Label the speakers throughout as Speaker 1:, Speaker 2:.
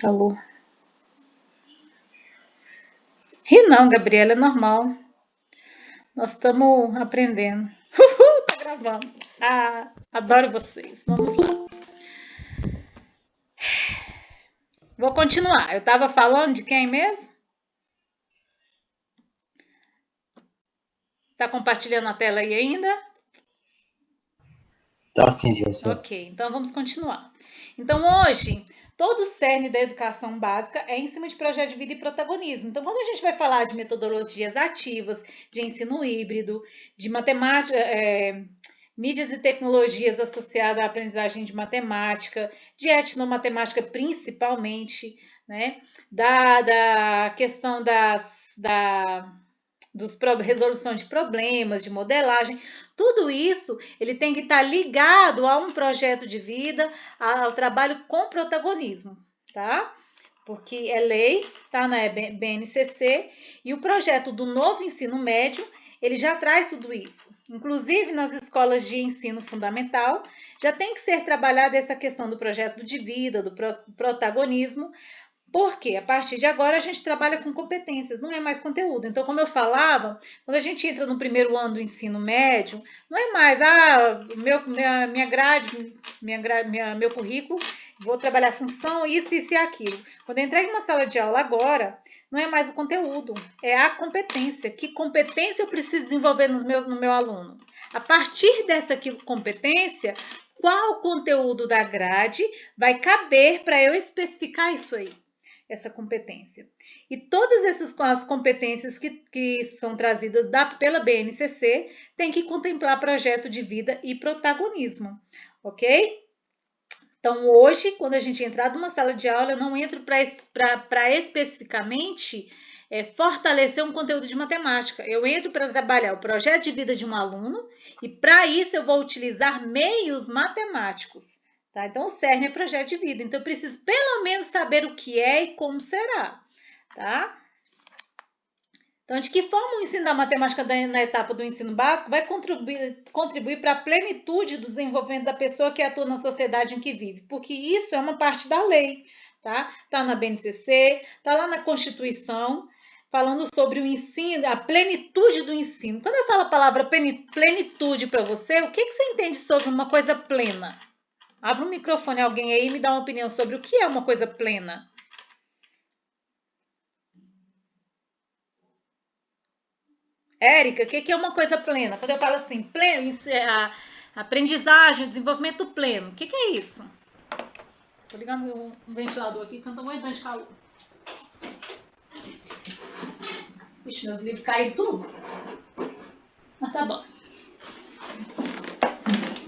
Speaker 1: calor. Ri não, Gabriela, é normal. Nós estamos aprendendo. Tá gravando. Ah, adoro vocês. Vamos lá. Vou continuar. Eu estava falando de quem mesmo? Tá compartilhando a tela aí ainda?
Speaker 2: Tá sim, professor.
Speaker 1: Ok, então vamos continuar. Então hoje, todo o cerne da educação básica é em cima de projeto de vida e protagonismo. Então quando a gente vai falar de metodologias ativas, de ensino híbrido, de matemática, mídias e tecnologias associadas à aprendizagem de matemática, de etnomatemática principalmente, né? Da questão resolução de problemas, de modelagem, tudo isso ele tem que estar ligado a um projeto de vida, ao trabalho com protagonismo, tá? Porque é lei, tá na BNCC, e o projeto do novo ensino médio, ele já traz tudo isso. Inclusive, nas escolas de ensino fundamental, já tem que ser trabalhada essa questão do projeto de vida, do protagonismo, porque a partir de agora a gente trabalha com competências, não é mais conteúdo. Então, como eu falava, quando a gente entra no primeiro ano do ensino médio, não é mais, minha grade, meu currículo, vou trabalhar função, isso e aquilo. Quando eu entrar em uma sala de aula agora, não é mais o conteúdo, é a competência. Que competência eu preciso desenvolver no meu aluno? A partir dessa competência, qual conteúdo da grade vai caber para eu especificar isso aí? Essa competência. E todas as competências que são trazidas pela BNCC têm que contemplar projeto de vida e protagonismo, ok? Então, hoje, quando a gente entrar numa sala de aula, eu não entro para especificamente fortalecer um conteúdo de matemática. Eu entro para trabalhar o projeto de vida de um aluno e, para isso, eu vou utilizar meios matemáticos. Tá? Então, o cerne é projeto de vida. Então, eu preciso pelo menos saber o que é e como será. Tá? Então, de que forma o ensino da matemática na etapa do ensino básico vai contribuir para a plenitude do desenvolvimento da pessoa que atua na sociedade em que vive? Porque isso é uma parte da lei, tá? Tá na BNCC, tá lá na Constituição, falando sobre o ensino, a plenitude do ensino. Quando eu falo a palavra plenitude para você, o que você entende sobre uma coisa plena? Abre um microfone alguém aí e me dá uma opinião sobre o que é uma coisa plena. Érica, o que é uma coisa plena? Quando eu falo assim, pleno, isso é a aprendizagem, desenvolvimento pleno. O que é isso? Vou ligar um ventilador aqui que eu não tô aguentando de calor. Ixi, meus livros caíram tudo. Mas tá bom.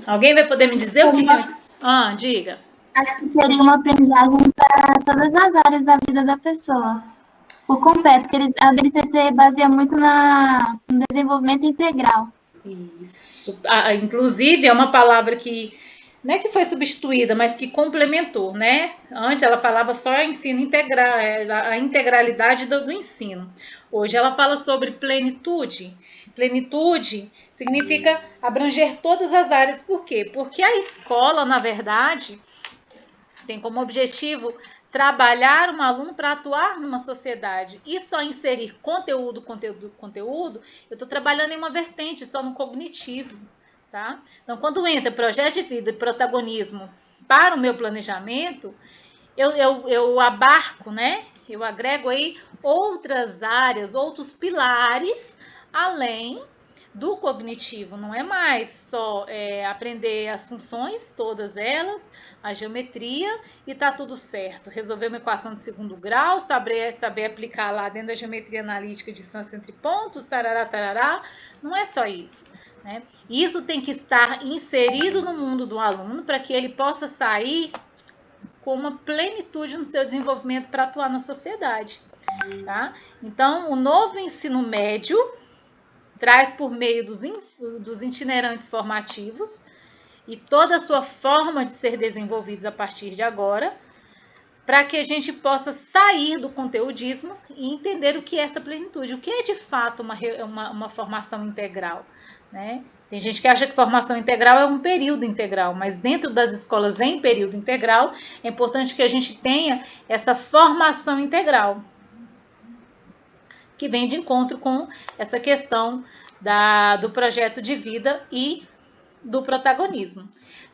Speaker 1: Alguém vai poder me dizer o que é isso? Ah, diga.
Speaker 3: Acho que seria uma aprendizagem para todas as áreas da vida da pessoa. Por completo, que a BNCC baseia muito no desenvolvimento integral.
Speaker 1: Isso. Inclusive, é uma palavra que não é que foi substituída, mas que complementou, né? Antes ela falava só ensino integral, a integralidade do ensino. Hoje ela fala sobre plenitude. Plenitude significa abranger todas as áreas. Por quê? Porque a escola, na verdade, tem como objetivo trabalhar um aluno para atuar numa sociedade e só inserir conteúdo, eu estou trabalhando em uma vertente, só no cognitivo, tá? Então, quando entra projeto de vida e protagonismo para o meu planejamento, eu abarco, né? Eu agrego aí outras áreas, outros pilares, além do cognitivo. Não é mais só aprender as funções, todas elas, a geometria e tá tudo certo. Resolver uma equação de segundo grau, saber aplicar lá dentro da geometria analítica distância entre pontos, tarará, tarará. Não é só isso. Né? Isso tem que estar inserido no mundo do aluno para que ele possa sair com uma plenitude no seu desenvolvimento para atuar na sociedade. Tá? Então, o novo ensino médio traz por meio dos itinerantes formativos e toda a sua forma de ser desenvolvidos a partir de agora, para que a gente possa sair do conteudismo e entender o que é essa plenitude, o que é de fato uma formação integral, né? Tem gente que acha que formação integral é um período integral, mas dentro das escolas em período integral, é importante que a gente tenha essa formação integral, que vem de encontro com essa questão do projeto de vida e do protagonismo.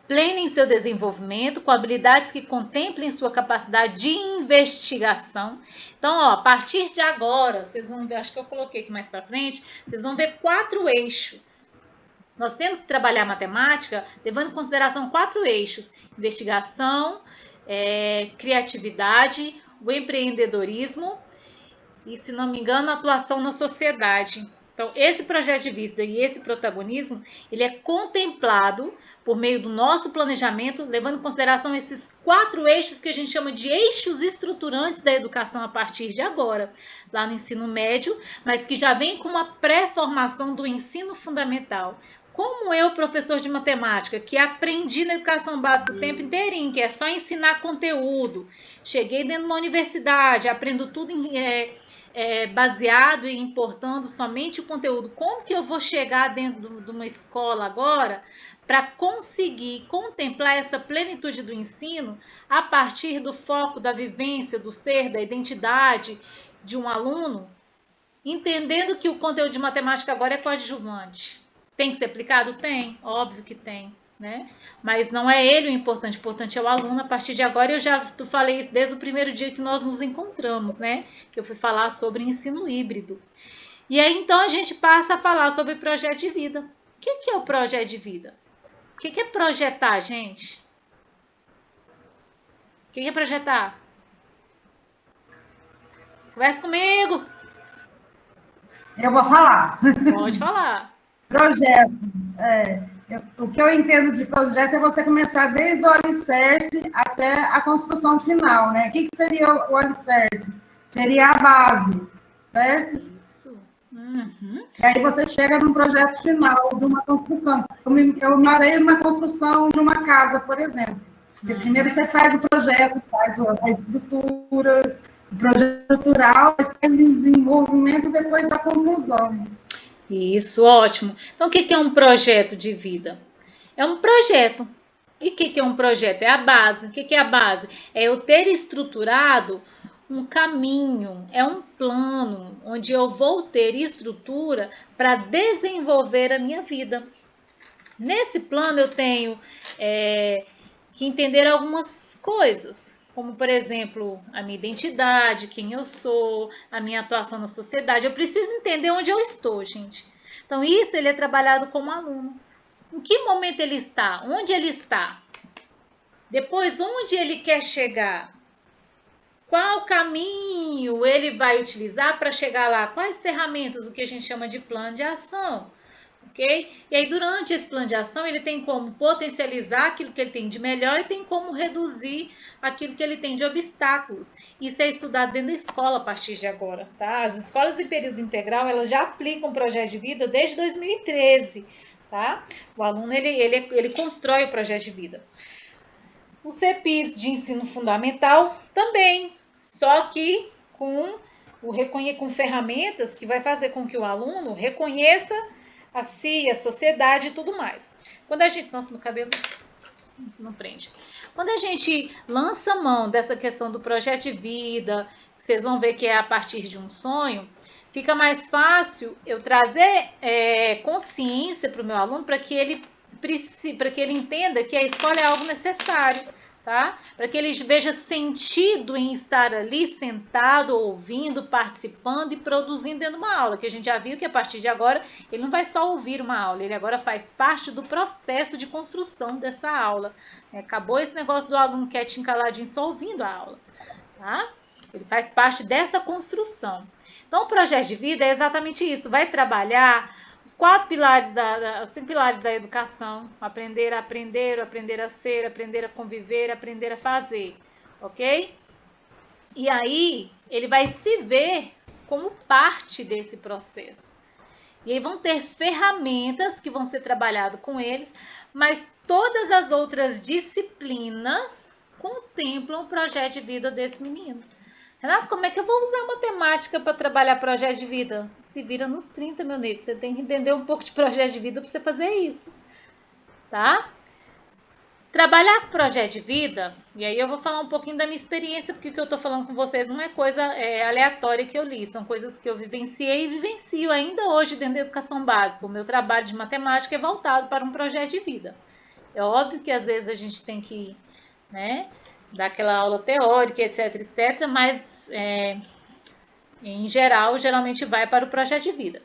Speaker 1: Pleno em seu desenvolvimento, com habilidades que contemplem sua capacidade de investigação. Então, ó, a partir de agora, vocês vão ver, acho que eu coloquei aqui mais para frente, vocês vão ver 4 eixos. Nós temos que trabalhar matemática levando em consideração 4 eixos: investigação, criatividade, o empreendedorismo e, se não me engano, atuação na sociedade. Então, esse projeto de vida e esse protagonismo, ele é contemplado por meio do nosso planejamento, levando em consideração esses 4 eixos que a gente chama de eixos estruturantes da educação a partir de agora, lá no ensino médio, mas que já vem com uma pré-formação do ensino fundamental. Como eu, professor de matemática, que aprendi na educação básica o tempo inteirinho, que é só ensinar conteúdo, cheguei dentro de uma universidade, aprendo tudo baseado e importando somente o conteúdo. Como que eu vou chegar dentro de uma escola agora para conseguir contemplar essa plenitude do ensino a partir do foco da vivência, do ser, da identidade de um aluno, entendendo que o conteúdo de matemática agora é coadjuvante? Tem que ser aplicado? Tem, óbvio que tem, né? Mas não é ele o importante é o aluno. A partir de agora, eu já falei isso desde o primeiro dia que nós nos encontramos, né? Que eu fui falar sobre ensino híbrido. E aí, então, a gente passa a falar sobre projeto de vida. O que é o projeto de vida? O que é projetar, gente? O que é projetar? Conversa comigo!
Speaker 2: Eu vou falar.
Speaker 1: Pode falar.
Speaker 2: Projeto. O que eu entendo de projeto é você começar desde o alicerce até a construção final, né? O que seria o alicerce? Seria a base, certo?
Speaker 1: Isso. Uhum.
Speaker 2: E aí você chega num projeto final de uma construção. Eu me baseio numa construção de uma casa, por exemplo. Primeiro você faz o projeto, faz a estrutura, o projeto estrutural, depois o desenvolvimento, depois a conclusão.
Speaker 1: Isso, ótimo. Então, o que é um projeto de vida? É um projeto. E o que é um projeto? É a base. O que é a base? É eu ter estruturado um caminho, é um plano onde eu vou ter estrutura para desenvolver a minha vida. Nesse plano eu tenho que entender algumas coisas, como, por exemplo, a minha identidade, quem eu sou, a minha atuação na sociedade. Eu preciso entender onde eu estou, gente. Então, isso ele é trabalhado como aluno. Em que momento ele está? Onde ele está? Depois, onde ele quer chegar? Qual caminho ele vai utilizar para chegar lá? Quais ferramentas? O que a gente chama de plano de ação. Ok? E aí, durante esse plano de ação, ele tem como potencializar aquilo que ele tem de melhor e tem como reduzir aquilo que ele tem de obstáculos. Isso é estudado dentro da escola a partir de agora, tá? As escolas de período integral, elas já aplicam o projeto de vida desde 2013, tá? O aluno, ele constrói o projeto de vida. O CEPIS de ensino fundamental também, só que com ferramentas que vai fazer com que o aluno reconheça a si, a sociedade e tudo mais. Quando a gente... Nossa, meu cabelo não prende. Quando a gente lança mão dessa questão do projeto de vida, vocês vão ver que é a partir de um sonho, fica mais fácil eu trazer consciência para o meu aluno para que ele entenda que a escola é algo necessário. Tá? Para que ele veja sentido em estar ali sentado, ouvindo, participando e produzindo dentro de uma aula, que a gente já viu que a partir de agora ele não vai só ouvir uma aula, ele agora faz parte do processo de construção dessa aula. Acabou esse negócio do aluno quietinho, caladinho, só ouvindo a aula. Tá? Ele faz parte dessa construção. Então, o projeto de vida é exatamente isso, vai trabalhar os 4 pilares, os 5 pilares da educação: aprender a ser, aprender a conviver, aprender a fazer, ok? E aí, ele vai se ver como parte desse processo. E aí vão ter ferramentas que vão ser trabalhadas com eles, mas todas as outras disciplinas contemplam o projeto de vida desse menino. Renato, como é que eu vou usar matemática para trabalhar projeto de vida? Se vira nos 30, meu nego. Você tem que entender um pouco de projeto de vida para você fazer isso, tá? Trabalhar projeto de vida, e aí eu vou falar um pouquinho da minha experiência, porque o que eu estou falando com vocês não é coisa aleatória que eu li, são coisas que eu vivenciei e vivencio ainda hoje dentro da educação básica. O meu trabalho de matemática é voltado para um projeto de vida. É óbvio que às vezes a gente tem que, né, dar aquela aula teórica, etc, mas em geral, geralmente vai para o projeto de vida.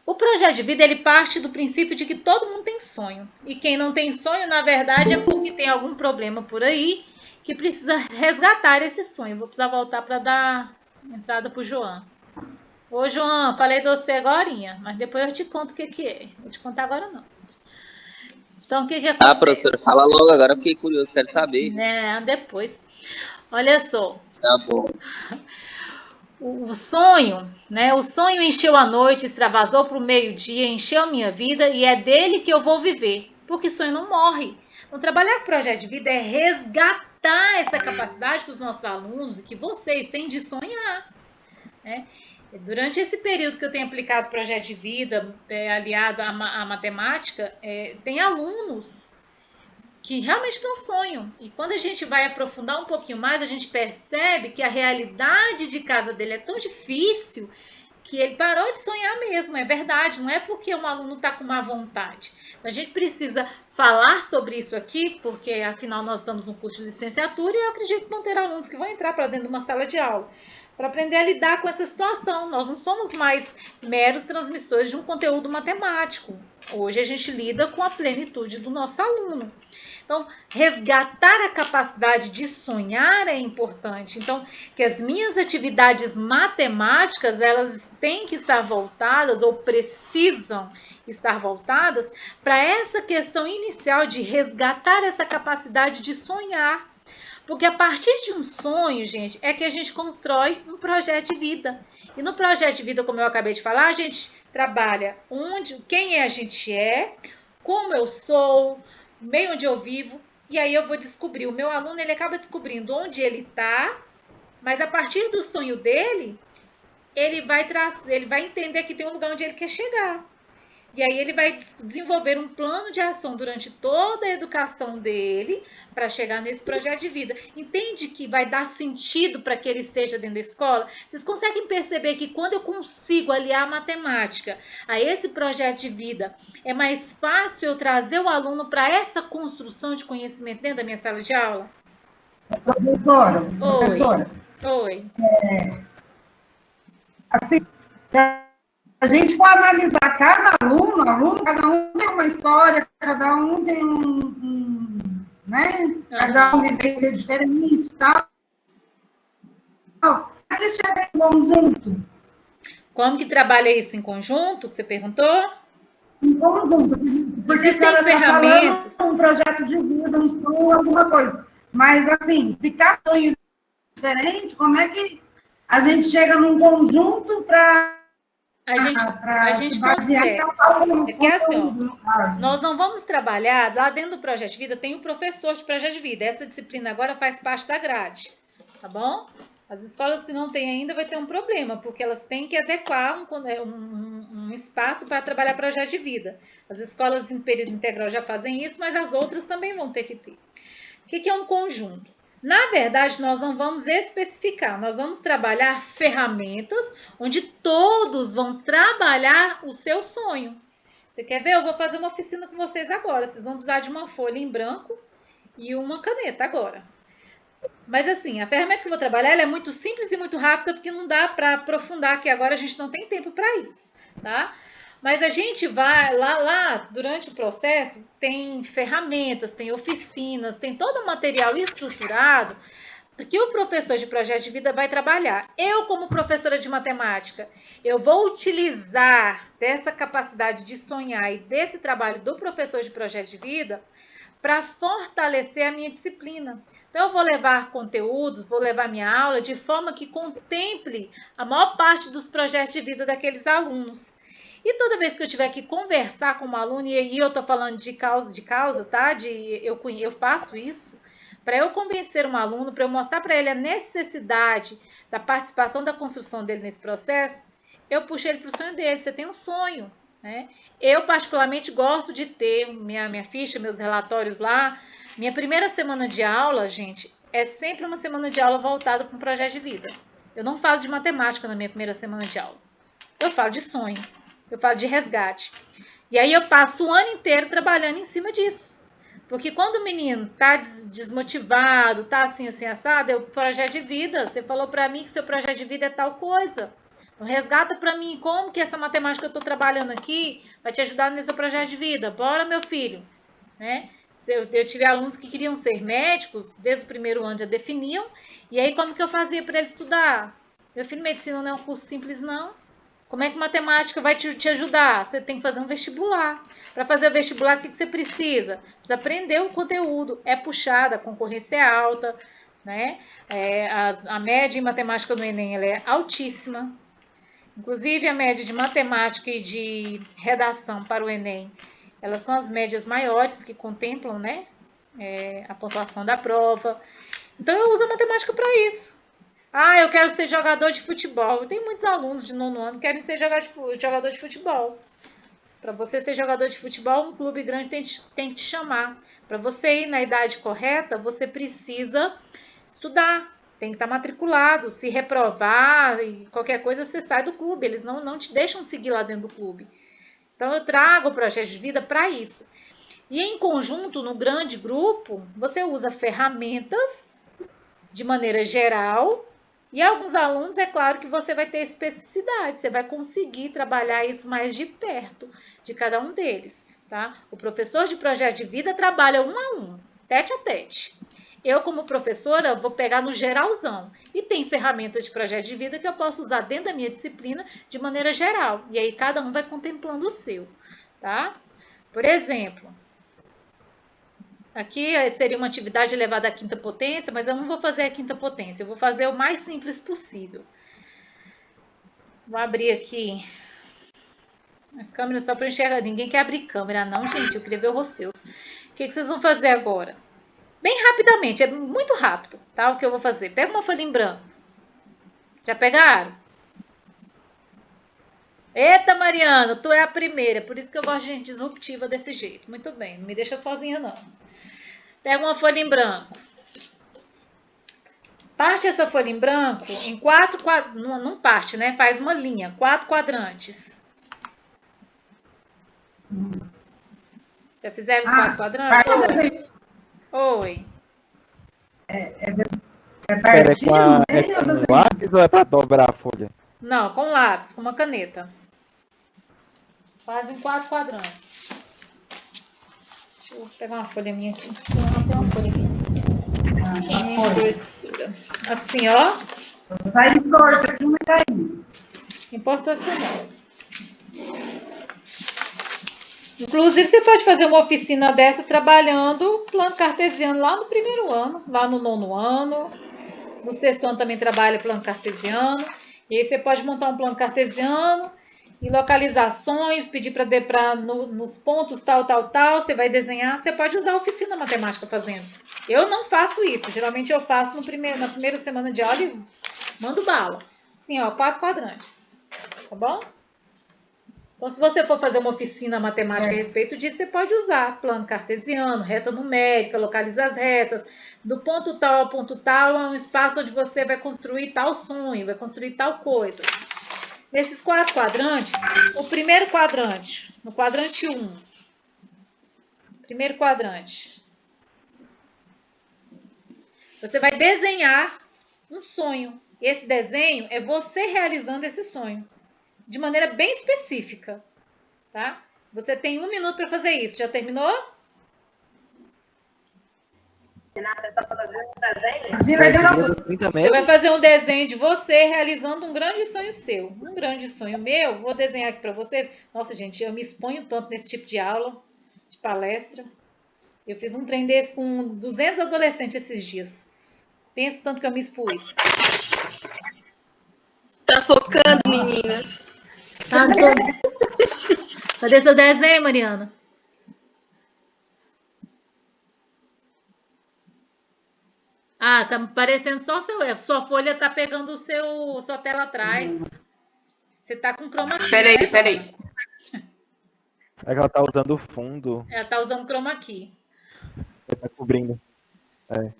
Speaker 1: O projeto de vida, ele parte do princípio de que todo mundo tem sonho. E quem não tem sonho, na verdade, é porque tem algum problema por aí que precisa resgatar esse sonho. Vou precisar voltar para dar entrada para o João. Ô, João, falei de você agorinha, mas depois eu te conto o que é. Vou te contar agora não. Então, o que acontece?
Speaker 4: Professora, fala logo agora, fiquei curioso, quero saber.
Speaker 1: Depois. Olha só.
Speaker 4: Tá bom.
Speaker 1: O sonho, né? O sonho encheu a noite, extravasou para o meio-dia, encheu minha vida e é dele que eu vou viver, porque sonho não morre. Então, trabalhar com projeto de vida é resgatar essa capacidade que os nossos alunos e que vocês têm de sonhar, né? Durante esse período que eu tenho aplicado projeto de vida aliado à matemática, tem alunos que realmente tem um sonho. E quando a gente vai aprofundar um pouquinho mais, a gente percebe que a realidade de casa dele é tão difícil que ele parou de sonhar mesmo. É verdade, não é porque um aluno está com má vontade. A gente precisa falar sobre isso aqui, porque afinal nós estamos no curso de licenciatura e eu acredito que vão ter alunos que vão entrar para dentro de uma sala de aula para aprender a lidar com essa situação. Nós não somos mais meros transmissores de um conteúdo matemático. Hoje a gente lida com a plenitude do nosso aluno. Então, resgatar a capacidade de sonhar é importante. Então, que as minhas atividades matemáticas, elas têm que estar voltadas ou precisam estar voltadas para essa questão inicial de resgatar essa capacidade de sonhar. Porque a partir de um sonho, gente, é que a gente constrói um projeto de vida. E no projeto de vida, como eu acabei de falar, a gente trabalha quem a gente é, como eu sou, o meio onde eu vivo, e aí eu vou descobrir. O meu aluno, ele acaba descobrindo onde ele está, mas a partir do sonho dele, ele vai entender que tem um lugar onde ele quer chegar. E aí ele vai desenvolver um plano de ação durante toda a educação dele para chegar nesse projeto de vida. Entende que vai dar sentido para que ele esteja dentro da escola? Vocês conseguem perceber que quando eu consigo aliar a matemática a esse projeto de vida, é mais fácil eu trazer o aluno para essa construção de conhecimento dentro da minha sala de aula?
Speaker 2: Professora.
Speaker 1: Oi.
Speaker 2: Assim, se a gente for analisar cada aluno, cada um tem uma história, cada um tem né? Cada um vivência diferente e tal. A gente chega em conjunto.
Speaker 1: Como que trabalha isso em conjunto, que você perguntou?
Speaker 2: Em conjunto. Porque se ela está falando um projeto de vida, um sonho, alguma coisa. Mas, assim, se cada sonho é diferente, como é que a gente chega num conjunto para...
Speaker 1: A gente consegue. Porque assim, nós não vamos trabalhar, lá dentro do projeto de vida tem um professor de projeto de vida. Essa disciplina agora faz parte da grade, tá bom? As escolas que não têm ainda vai ter um problema, porque elas têm que adequar um espaço para trabalhar projeto de vida. As escolas em período integral já fazem isso, mas as outras também vão ter que ter. O que é um conjunto? Na verdade, nós não vamos especificar, nós vamos trabalhar ferramentas onde todos vão trabalhar o seu sonho. Você quer ver? Eu vou fazer uma oficina com vocês agora. Vocês vão precisar de uma folha em branco e uma caneta agora. Mas assim, a ferramenta que eu vou trabalhar ela é muito simples e muito rápida, porque não dá para aprofundar, que agora a gente não tem tempo para isso, tá? Mas a gente vai lá durante o processo, tem ferramentas, tem oficinas, tem todo um material estruturado que o professor de projeto de vida vai trabalhar. Eu, como professora de matemática, eu vou utilizar dessa capacidade de sonhar e desse trabalho do professor de projeto de vida para fortalecer a minha disciplina. Então, eu vou levar conteúdos, vou levar minha aula de forma que contemple a maior parte dos projetos de vida daqueles alunos. E toda vez que eu tiver que conversar com um aluno, e aí eu estou falando de causa, tá? Eu faço isso para eu convencer um aluno, para eu mostrar para ele a necessidade da participação da construção dele nesse processo, eu puxo ele para o sonho dele. Você tem um sonho, né? Eu, particularmente, gosto de ter minha ficha, meus relatórios lá. Minha primeira semana de aula, gente, é sempre uma semana de aula voltada para um projeto de vida. Eu não falo de matemática na minha primeira semana de aula. Eu falo de sonho, eu falo de resgate. E aí eu passo o ano inteiro trabalhando em cima disso. Porque quando o menino tá desmotivado, tá assim, assado, é o projeto de vida. Você falou para mim que seu projeto de vida é tal coisa. Então, resgata para mim como que essa matemática que eu estou trabalhando aqui vai te ajudar nesse seu projeto de vida. Bora, meu filho. Né? Eu tive alunos que queriam ser médicos, desde o primeiro ano já definiam. E aí, como que eu fazia para ele estudar? Meu filho, medicina não é um curso simples, não. Como é que matemática vai te ajudar? Você tem que fazer um vestibular. Para fazer o vestibular, o que você precisa? Precisa aprender o conteúdo. É puxada, a concorrência é alta, né? A média em matemática do Enem ela é altíssima. Inclusive, a média de matemática e de redação para o Enem, elas são as médias maiores que contemplam, né? A pontuação da prova. Então, eu uso a matemática para isso. Ah, eu quero ser jogador de futebol. Tem muitos alunos de 9º ano que querem ser jogador de futebol. Para você ser jogador de futebol, um clube grande tem que te chamar. Para você ir na idade correta, você precisa estudar. Tem que estar matriculado. Se reprovar e qualquer coisa, você sai do clube. Eles não te deixam seguir lá dentro do clube. Então, eu trago o projeto de vida para isso. E em conjunto, no grande grupo, você usa ferramentas de maneira geral. E alguns alunos, é claro que você vai ter especificidade, você vai conseguir trabalhar isso mais de perto de cada um deles, tá? O professor de projeto de vida trabalha 1 a 1, tete a tete. Eu, como professora, vou pegar no geralzão. E tem ferramentas de projeto de vida que eu posso usar dentro da minha disciplina de maneira geral. E aí cada um vai contemplando o seu, tá? Por exemplo, aqui seria uma atividade elevada à 5ª potência, mas eu não vou fazer a 5ª potência, eu vou fazer o mais simples possível. Vou abrir aqui a câmera só para enxergar. Ninguém quer abrir câmera, não, gente, eu queria ver os seus. O que vocês vão fazer agora? Bem rapidamente, é muito rápido, tá? O que eu vou fazer? Pega uma folha em branco. Já pegaram? Eita, Mariana, tu é a primeira, por isso que eu gosto de gente disruptiva desse jeito. Muito bem, não me deixa sozinha, não. Pega uma folha em branco. Parte essa folha em branco em 4 quadrantes. Não parte, né? Faz uma linha. 4 quadrantes. Já fizeram os 4 quadrantes? Oi.
Speaker 5: É com lápis ou é para dobrar a folha?
Speaker 1: Não, com lápis, com uma caneta. Fazem 4 quadrantes. Deixa eu pegar uma folha minha aqui. Não tem uma folha aqui. Assim, ó.
Speaker 2: Sai de torta aqui, mas tá aí.
Speaker 1: Importância não. Inclusive, você pode fazer uma oficina dessa trabalhando plano cartesiano lá no 1º ano, lá no 9º ano. No 6º ano também trabalha plano cartesiano. E aí você pode montar um plano cartesiano e localizar sonhos, pedir para nos pontos tal, você vai desenhar. Você pode usar a oficina matemática fazendo. Eu não faço isso. Geralmente eu faço na primeira semana de aula e mando bala. Assim, ó, 4 quadrantes. Tá bom? Então, se você for fazer uma oficina matemática a respeito disso, você pode usar plano cartesiano, reta numérica, localiza as retas. Do ponto tal ao ponto tal é um espaço onde você vai construir tal sonho, vai construir tal coisa. Nesses 4 quadrantes, o primeiro quadrante, no quadrante 1, primeiro quadrante, você vai desenhar um sonho. Esse desenho é você realizando esse sonho. De maneira bem específica, tá? Você tem 1 minuto para fazer isso. Já terminou?
Speaker 6: Renata, tá fazendo um desenho?
Speaker 1: Você vai fazer um desenho de você realizando um grande sonho seu. Um grande sonho meu, vou desenhar aqui para vocês. Nossa, gente, eu me exponho tanto nesse tipo de aula, de palestra. Eu fiz um trem desse com 200 adolescentes esses dias. Pensa tanto que eu me expus.
Speaker 6: Tá focando, meninas?
Speaker 1: Tá, cadê seu desenho, Mariana? Ah, tá parecendo só sua folha tá pegando sua tela atrás. Você tá com chroma key,
Speaker 6: Peraí,
Speaker 1: né,
Speaker 6: peraí.
Speaker 5: É que ela tá usando o fundo,
Speaker 1: Ela tá usando chroma key.
Speaker 5: tá cobrindo. É.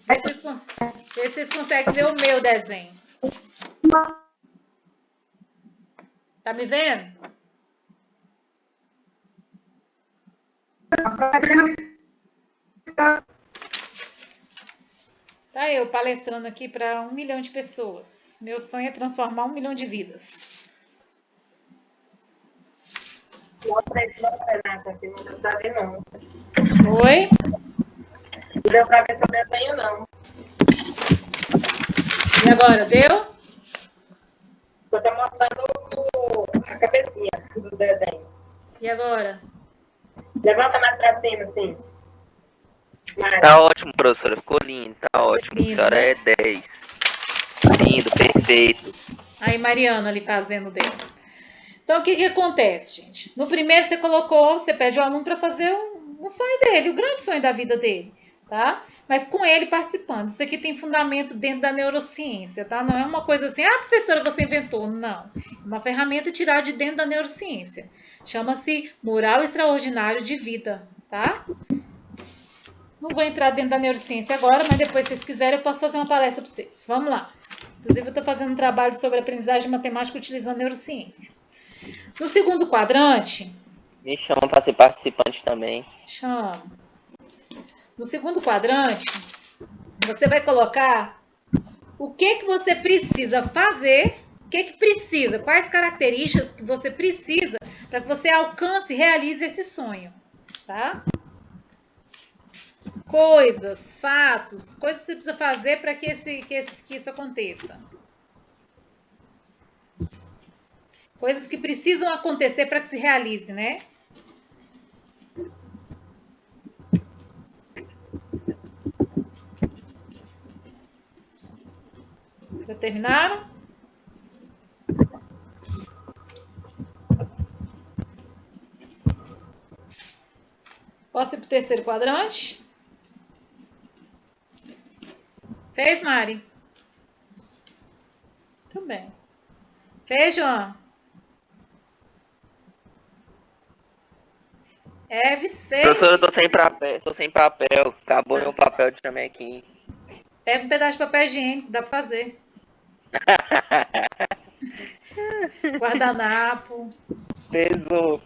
Speaker 1: Vê se vocês conseguem ver o meu desenho. Tá me vendo? Tá eu palestrando aqui para 1 milhão de pessoas. Meu sonho é transformar 1 milhão de vidas.
Speaker 6: Mostra aí, Renata, que não deu pra ver, não.
Speaker 1: Oi?
Speaker 6: Não deu pra ver seu desenho, não.
Speaker 1: E agora, deu?
Speaker 6: Só tá mostrando a cabecinha do desenho.
Speaker 1: E agora?
Speaker 6: Levanta mais pra cima, assim. Mais.
Speaker 4: Tá ótimo, professora. Ficou lindo, tá ótimo.
Speaker 1: Lindo,
Speaker 4: A senhora
Speaker 1: né?
Speaker 4: é 10. Lindo, perfeito.
Speaker 1: Aí, Mariana ali fazendo dele. Então, o que acontece, gente? No primeiro você pede ao aluno para fazer um sonho dele, o grande sonho da vida dele, tá? Mas com ele participando. Isso aqui tem fundamento dentro da neurociência, tá? Não é uma coisa assim, professora, você inventou. Não. É uma ferramenta tirada de dentro da neurociência. Chama-se mural extraordinário de vida, tá? Não vou entrar dentro da neurociência agora, mas depois, se vocês quiserem, eu posso fazer uma palestra para vocês. Vamos lá. Inclusive, eu estou fazendo um trabalho sobre aprendizagem matemática utilizando neurociência. No segundo quadrante...
Speaker 4: Me chama para ser participante também.
Speaker 1: Chama. No segundo quadrante, você vai colocar o que você precisa fazer, quais características que você precisa para que você alcance e realize esse sonho, tá? Coisas, fatos, coisas que você precisa fazer para que isso aconteça. Coisas que precisam acontecer para que se realize, né? Já terminaram? Posso ir para o terceiro quadrante? Fez, Mari? Muito bem. Fez, João? Eves, fez?
Speaker 4: Professora, eu tô sem papel. Acabou meu papel de chamequinho.
Speaker 1: Pega um pedaço de papel higiênico, dá para fazer. Guardanapo.
Speaker 4: Pesou.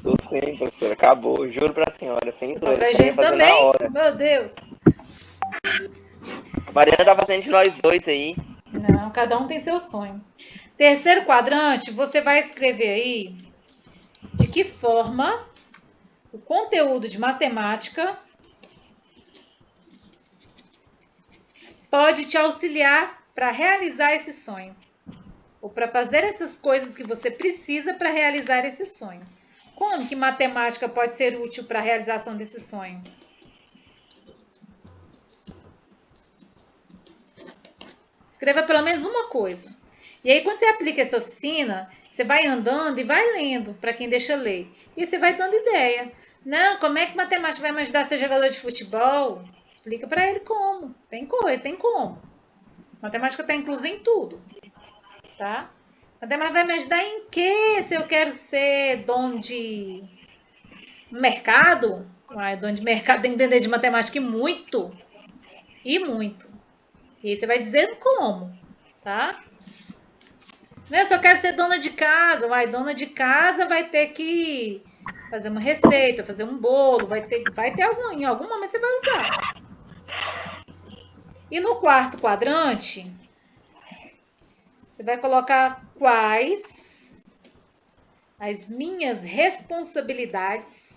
Speaker 4: Tô sem, professora. Acabou. Juro pra senhora. Sem zoeira.
Speaker 1: Papel
Speaker 4: Eu ia
Speaker 1: higiênico
Speaker 4: fazer na
Speaker 1: também?
Speaker 4: hora.
Speaker 1: Meu Deus.
Speaker 4: A Mariana tá fazendo de nós dois aí.
Speaker 1: Não, cada um tem seu sonho. Terceiro quadrante, você vai escrever aí de que forma o conteúdo de matemática pode te auxiliar para realizar esse sonho. Ou para fazer essas coisas que você precisa para realizar esse sonho. Como que matemática pode ser útil para a realização desse sonho? Escreva pelo menos uma coisa. E aí, quando você aplica essa oficina, você vai andando e vai lendo, para quem deixa ler. E você vai dando ideia. Não, como é que matemática vai me ajudar a ser jogador de futebol? Explica para ele como. Tem coisa, tem como. Matemática está inclusa em tudo. Tá? Matemática vai me ajudar em quê? Se eu quero ser dono de mercado? Dono de mercado tem que entender de matemática e muito. E muito. E aí você vai dizendo como, tá? Eu só quero ser dona de casa. Dona de casa vai ter que fazer uma receita, fazer um bolo, em algum momento você vai usar. E no quarto quadrante, você vai colocar quais as minhas responsabilidades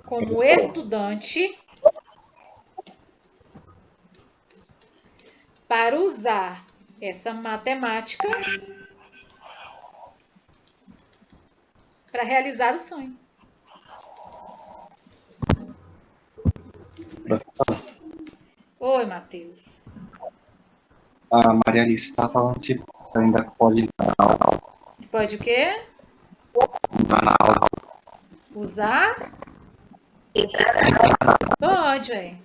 Speaker 1: como estudante para usar essa matemática para realizar o sonho. Oi, Matheus.
Speaker 7: A Maria Alice está falando se ainda pode dar aula.
Speaker 1: Pode o quê? Usar? Pode, velho.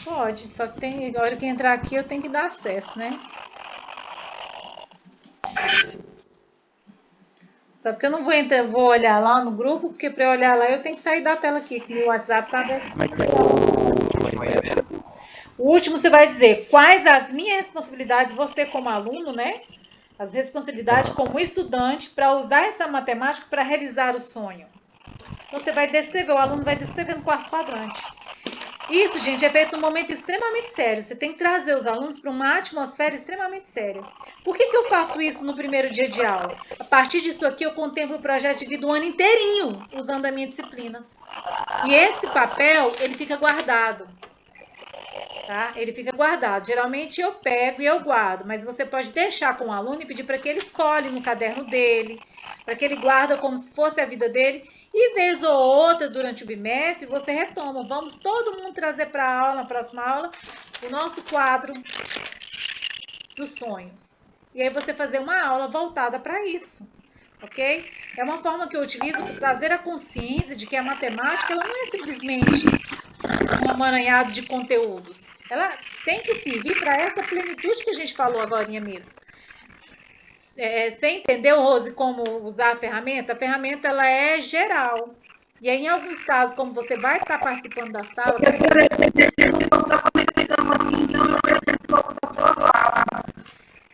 Speaker 1: Pode, só que tem, a hora que entrar aqui eu tenho que dar acesso, né? Só porque eu não vou olhar lá no grupo, porque para eu olhar lá eu tenho que sair da tela aqui, que o WhatsApp tá aberto.
Speaker 5: Como é que é o...
Speaker 1: O último você vai dizer quais as minhas responsabilidades, você como aluno, né? As responsabilidades como estudante para usar essa matemática para realizar o sonho. Então, você vai descrever, o aluno vai descrever no quarto quadrante. Isso, gente, é feito num momento extremamente sério. Você tem que trazer os alunos para uma atmosfera extremamente séria. Por que eu faço isso no primeiro dia de aula? A partir disso aqui, eu contemplo o projeto de vida o ano inteirinho, usando a minha disciplina. E esse papel, ele fica guardado. Tá? Ele fica guardado. Geralmente eu pego e eu guardo, mas você pode deixar com o aluno e pedir para que ele cole no caderno dele, para que ele guarde como se fosse a vida dele, e vez ou outra, durante o bimestre, você retoma. Vamos todo mundo trazer para a aula, na próxima aula, o nosso quadro dos sonhos. E aí você fazer uma aula voltada para isso. Ok? É uma forma que eu utilizo para trazer a consciência de que a matemática ela não é simplesmente um amaranhado de conteúdos. Ela tem que servir para essa plenitude que a gente falou agora mesmo. Você entendeu, Rose, como usar a ferramenta? A ferramenta ela é geral. E aí, em alguns casos, como você vai estar participando da sala...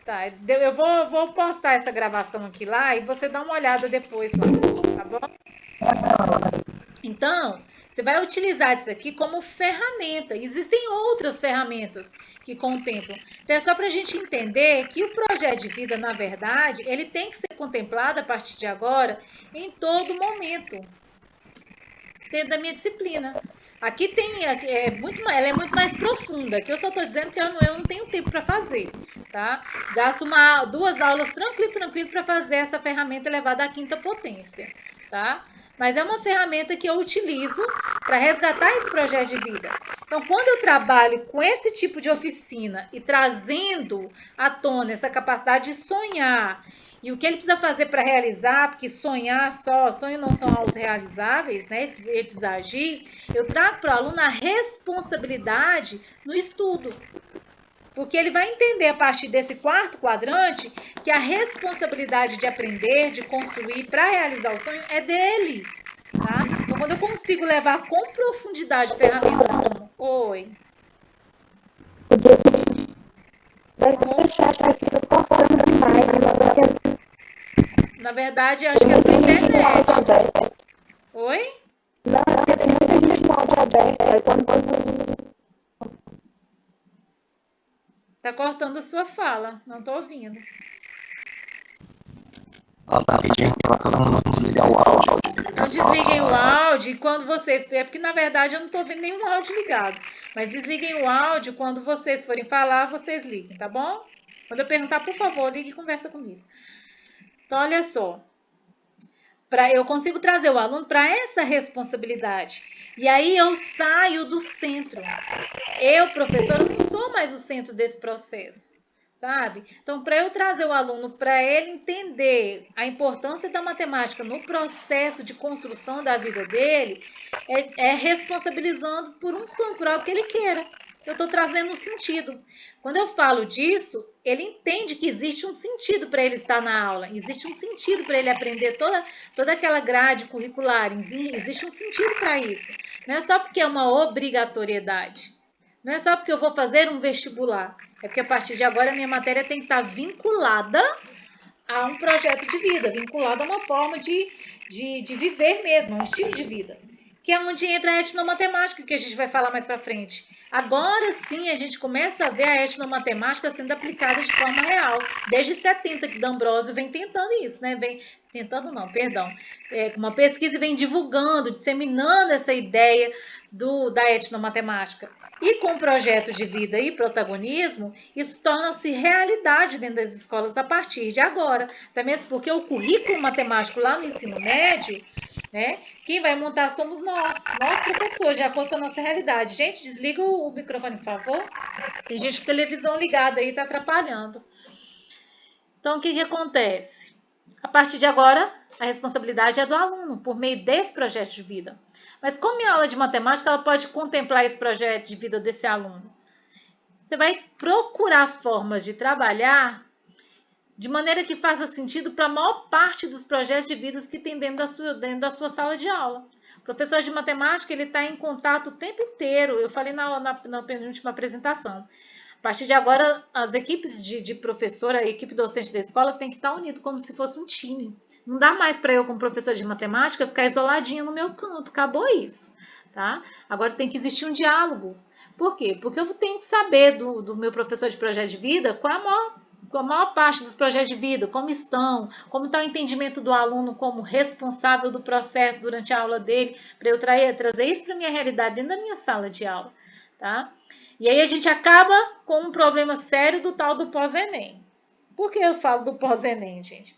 Speaker 1: Tá, eu vou postar essa gravação aqui lá e você dá uma olhada depois lá, tá bom? Então, você vai utilizar isso aqui como ferramenta. Existem outras ferramentas que contemplam. Então, é só para a gente entender que o projeto de vida, na verdade, ele tem que ser contemplado a partir de agora em todo momento, dentro da minha disciplina. Aqui tem, ela é muito mais profunda, que eu só estou dizendo que eu não tenho tempo para fazer, tá? Gasto 2 aulas tranquilo para fazer essa ferramenta elevada à 5ª potência, tá? Mas é uma ferramenta que eu utilizo para resgatar esse projeto de vida. Então, quando eu trabalho com esse tipo de oficina e trazendo à tona essa capacidade de sonhar e o que ele precisa fazer para realizar, porque sonhos não são autorrealizáveis, né? Ele precisa agir, eu trago para o aluno a responsabilidade no estudo. Porque ele vai entender a partir desse 4º quadrante que a responsabilidade de aprender, de construir para realizar o sonho é dele. Tá? Então, quando eu consigo levar com profundidade ferramentas como... Oi. Na verdade, eu acho que é a sua internet. Oi? Tá cortando a sua fala, não tô ouvindo.
Speaker 7: Ela tá pedindo para todo mundo desligar o áudio.
Speaker 1: Não desliguem o áudio quando vocês... É porque, na verdade, eu não tô vendo nenhum áudio ligado. Mas desliguem o áudio quando vocês forem falar, vocês liguem, tá bom? Quando eu perguntar, por favor, ligue e conversa comigo. Então, olha só. Eu consigo trazer o aluno para essa responsabilidade. E aí eu saio do centro. Eu, professora, não sou mais o centro desse processo, sabe? Então, para eu trazer o aluno, para ele entender a importância da matemática no processo de construção da vida dele, é responsabilizando por um sonho, por algo que ele queira. Eu estou trazendo um sentido. Quando eu falo disso, ele entende que existe um sentido para ele estar na aula, existe um sentido para ele aprender toda aquela grade curricular, existe um sentido para isso. Não é só porque é uma obrigatoriedade, não é só porque eu vou fazer um vestibular, é porque a partir de agora a minha matéria tem que estar vinculada a um projeto de vida, vinculada a uma forma de viver mesmo, um estilo de vida. Que é onde entra a etnomatemática, que a gente vai falar mais para frente. Agora sim a gente começa a ver a etnomatemática sendo aplicada de forma real. Desde 70 que D'Ambrosio vem tentando isso, né? Uma pesquisa vem divulgando, disseminando essa ideia da etnomatemática. E com o projeto de vida e protagonismo, isso torna-se realidade dentro das escolas a partir de agora. Até mesmo porque o currículo matemático lá no ensino médio, né? Quem vai montar somos nós professores, de acordo com a nossa realidade. Gente, desliga o microfone, por favor. Tem gente com televisão ligada aí, tá atrapalhando. Então, o que acontece? A partir de agora, a responsabilidade é do aluno, por meio desse projeto de vida. Mas como minha aula de matemática, ela pode contemplar esse projeto de vida desse aluno? Você vai procurar formas de trabalhar de maneira que faça sentido para a maior parte dos projetos de vida que tem dentro da sua sala de aula. O professor de matemática, ele está em contato o tempo inteiro. Eu falei na penúltima apresentação. A partir de agora, as equipes de professora, a equipe docente da escola tem que estar unido como se fosse um time. Não dá mais para eu, como professor de matemática, ficar isoladinha no meu canto. Acabou isso, tá? Agora tem que existir um diálogo. Por quê? Porque eu tenho que saber do meu professor de projeto de vida qual é a maior parte dos projetos de vida, como estão, como está o entendimento do aluno como responsável do processo durante a aula dele, para eu trazer isso para a minha realidade dentro da minha sala de aula, tá? E aí a gente acaba com um problema sério do tal do pós-ENEM. Por que eu falo do pós-ENEM, gente?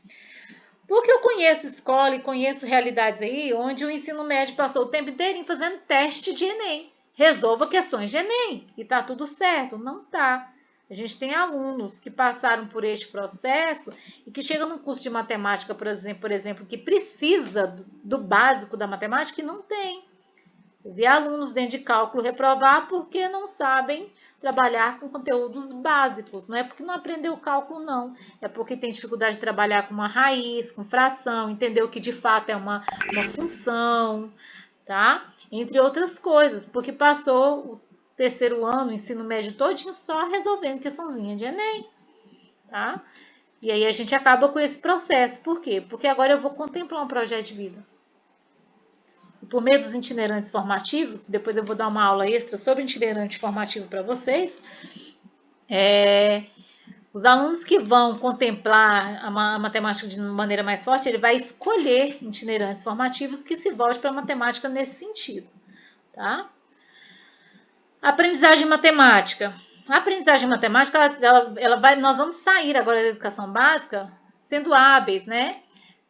Speaker 1: Porque eu conheço escola e conheço realidades aí onde o ensino médio passou o tempo inteiro fazendo teste de ENEM. Resolva questões de ENEM e tá tudo certo. Não tá. A gente tem alunos que passaram por este processo e que chegam num curso de matemática, por exemplo, que precisa do básico da matemática e não tem. Eu vi alunos dentro de cálculo reprovar porque não sabem trabalhar com conteúdos básicos. Não é porque não aprendeu cálculo, não. É porque tem dificuldade de trabalhar com uma raiz, com fração, entender o que de fato é uma função, tá? Entre outras coisas, porque passou o terceiro ano, o ensino médio todinho só resolvendo questãozinha de ENEM, tá? E aí a gente acaba com esse processo. Por quê? Porque agora eu vou contemplar um projeto de vida. Por meio dos itinerantes formativos, depois eu vou dar uma aula extra sobre itinerante formativo para vocês, os alunos que vão contemplar a matemática de maneira mais forte, ele vai escolher itinerantes formativos que se volte para a matemática nesse sentido, tá? Aprendizagem matemática. A aprendizagem matemática, nós vamos sair agora da educação básica sendo hábeis, né?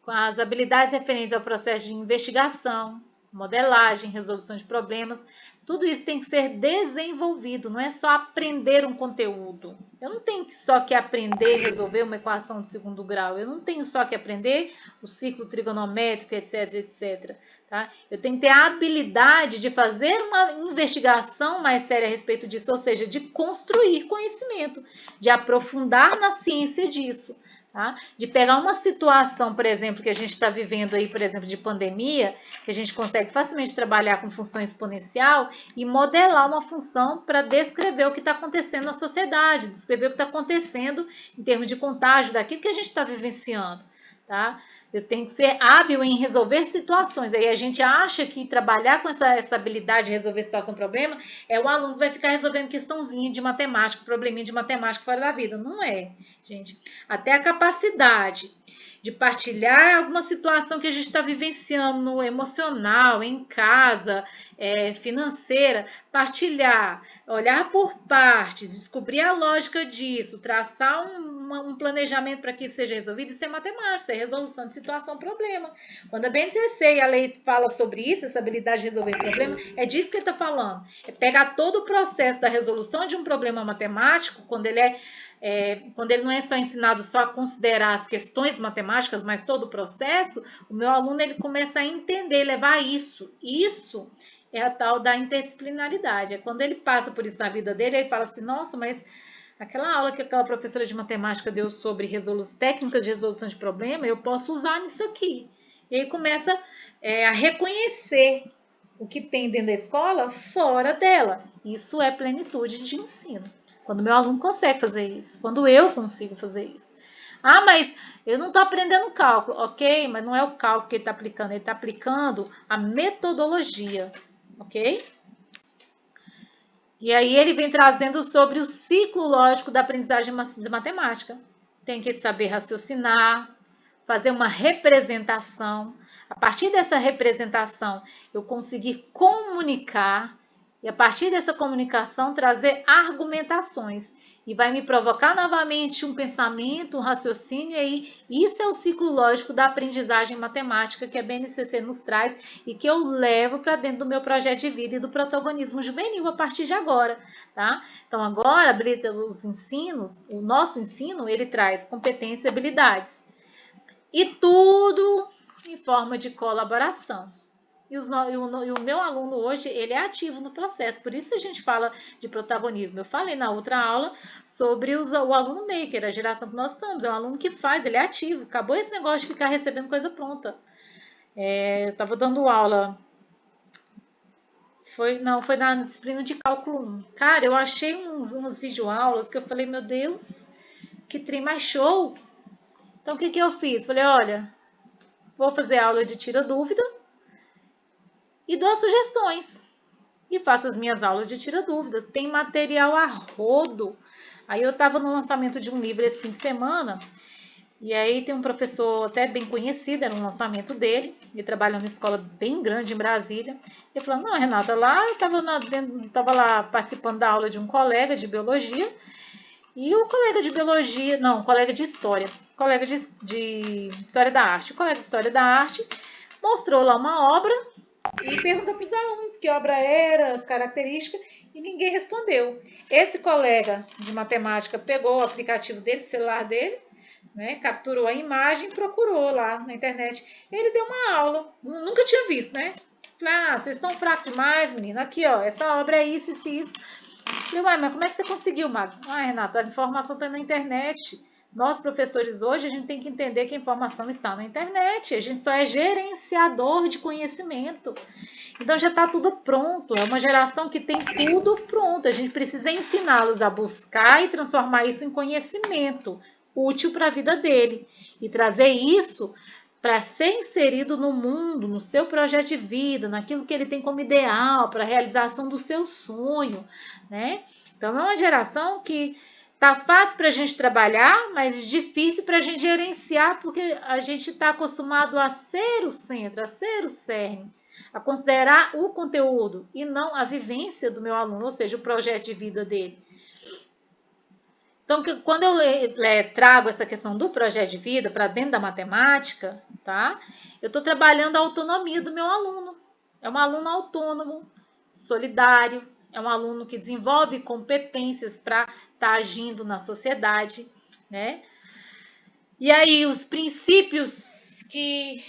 Speaker 1: Com as habilidades referentes ao processo de investigação, modelagem, resolução de problemas, tudo isso tem que ser desenvolvido, não é só aprender um conteúdo. Eu não tenho só que aprender a resolver uma equação de segundo grau, eu não tenho só que aprender o ciclo trigonométrico, etc, etc. Tá? Eu tenho que ter a habilidade de fazer uma investigação mais séria a respeito disso, ou seja, de construir conhecimento, de aprofundar na ciência disso. Tá? De pegar uma situação, por exemplo, que a gente está vivendo aí, por exemplo, de pandemia, que a gente consegue facilmente trabalhar com função exponencial e modelar uma função para descrever o que está acontecendo na sociedade, descrever o que está acontecendo em termos de contágio daquilo que a gente está vivenciando. Tá? Eu tenho que ser hábil em resolver situações. Aí a gente acha que trabalhar com essa habilidade de resolver situação, problema, é o aluno que vai ficar resolvendo questãozinha de matemática, probleminha de matemática fora da vida. Não é, gente. Até a capacidade de partilhar alguma situação que a gente está vivenciando no emocional, em casa, financeira, partilhar, olhar por partes, descobrir a lógica disso, traçar um planejamento para que isso seja resolvido, isso é matemática, isso é resolução de situação, problema. Quando a BNCC e a lei fala sobre isso, essa habilidade de resolver problema, é disso que ele está falando. É pegar todo o processo da resolução de um problema matemático, quando ele não é só ensinado só a considerar as questões matemáticas, mas todo o processo, o meu aluno ele começa a entender, levar isso. Isso é a tal da interdisciplinaridade. É quando ele passa por isso na vida dele, ele fala assim, nossa, mas aquela aula que aquela professora de matemática deu sobre técnicas de resolução de problema, eu posso usar nisso aqui. E aí começa a reconhecer o que tem dentro da escola fora dela. Isso é plenitude de ensino. Quando meu aluno consegue fazer isso, quando eu consigo fazer isso. Ah, mas eu não estou aprendendo cálculo. Ok, mas não é o cálculo que ele está aplicando, ele está aplicando a metodologia, ok? E aí ele vem trazendo sobre o ciclo lógico da aprendizagem de matemática. Tem que saber raciocinar, fazer uma representação. A partir dessa representação, eu conseguir comunicar. E a partir dessa comunicação, trazer argumentações. e vai me provocar novamente um pensamento, um raciocínio, e aí isso é o ciclo lógico da aprendizagem matemática que a BNCC nos traz e que eu levo para dentro do meu projeto de vida e do protagonismo juvenil a partir de agora, tá? Então agora, os ensinos, o nosso ensino, ele traz competências e habilidades. E tudo em forma de colaboração. E o meu aluno hoje, ele é ativo no processo, por isso a gente fala de protagonismo. Eu falei na outra aula sobre o aluno maker, a geração que nós estamos, é um aluno que faz, ele é ativo, acabou esse negócio de ficar recebendo coisa pronta. Eu estava dando aula, foi na disciplina de cálculo 1. Cara, eu achei umas videoaulas que eu falei, meu Deus, que trem mais show. Então o que eu fiz? Falei, olha, vou fazer aula de tira dúvida, e dou sugestões. E faço as minhas aulas de tira dúvida. Tem material a rodo. Aí eu estava no lançamento de um livro esse fim de semana. E aí tem um professor até bem conhecido, era um lançamento dele. Ele trabalha numa escola bem grande em Brasília. Ele falou, não, Renata, lá eu estava lá participando da aula de um colega de biologia. E o colega de biologia, não, colega de história. Colega de história da arte. O colega de história da arte mostrou lá uma obra e perguntou para os alunos que obra era, as características, e ninguém respondeu. Esse colega de matemática pegou o aplicativo dele, o celular dele, né, capturou a imagem e procurou lá na internet. Ele deu uma aula, nunca tinha visto, né? Falei, vocês estão fracos demais, menina. Aqui, ó, essa obra é isso, isso e isso. Falei, mas como é que você conseguiu, Magno? Renata, a informação está na internet. Nós, professores, hoje, a gente tem que entender que a informação está na internet. A gente só é gerenciador de conhecimento. Então, já está tudo pronto. É uma geração que tem tudo pronto. A gente precisa ensiná-los a buscar e transformar isso em conhecimento útil para a vida dele. E trazer isso para ser inserido no mundo, no seu projeto de vida, naquilo que ele tem como ideal, para a realização do seu sonho, né? Então, é uma geração que tá fácil para a gente trabalhar, mas difícil para a gente gerenciar, porque a gente está acostumado a ser o centro, a ser o cerne, a considerar o conteúdo e não a vivência do meu aluno, ou seja, o projeto de vida dele. Então, quando eu trago essa questão do projeto de vida para dentro da matemática, tá? Eu estou trabalhando a autonomia do meu aluno. É um aluno autônomo, solidário, é um aluno que desenvolve competências para estar agindo na sociedade, né? E aí, os princípios que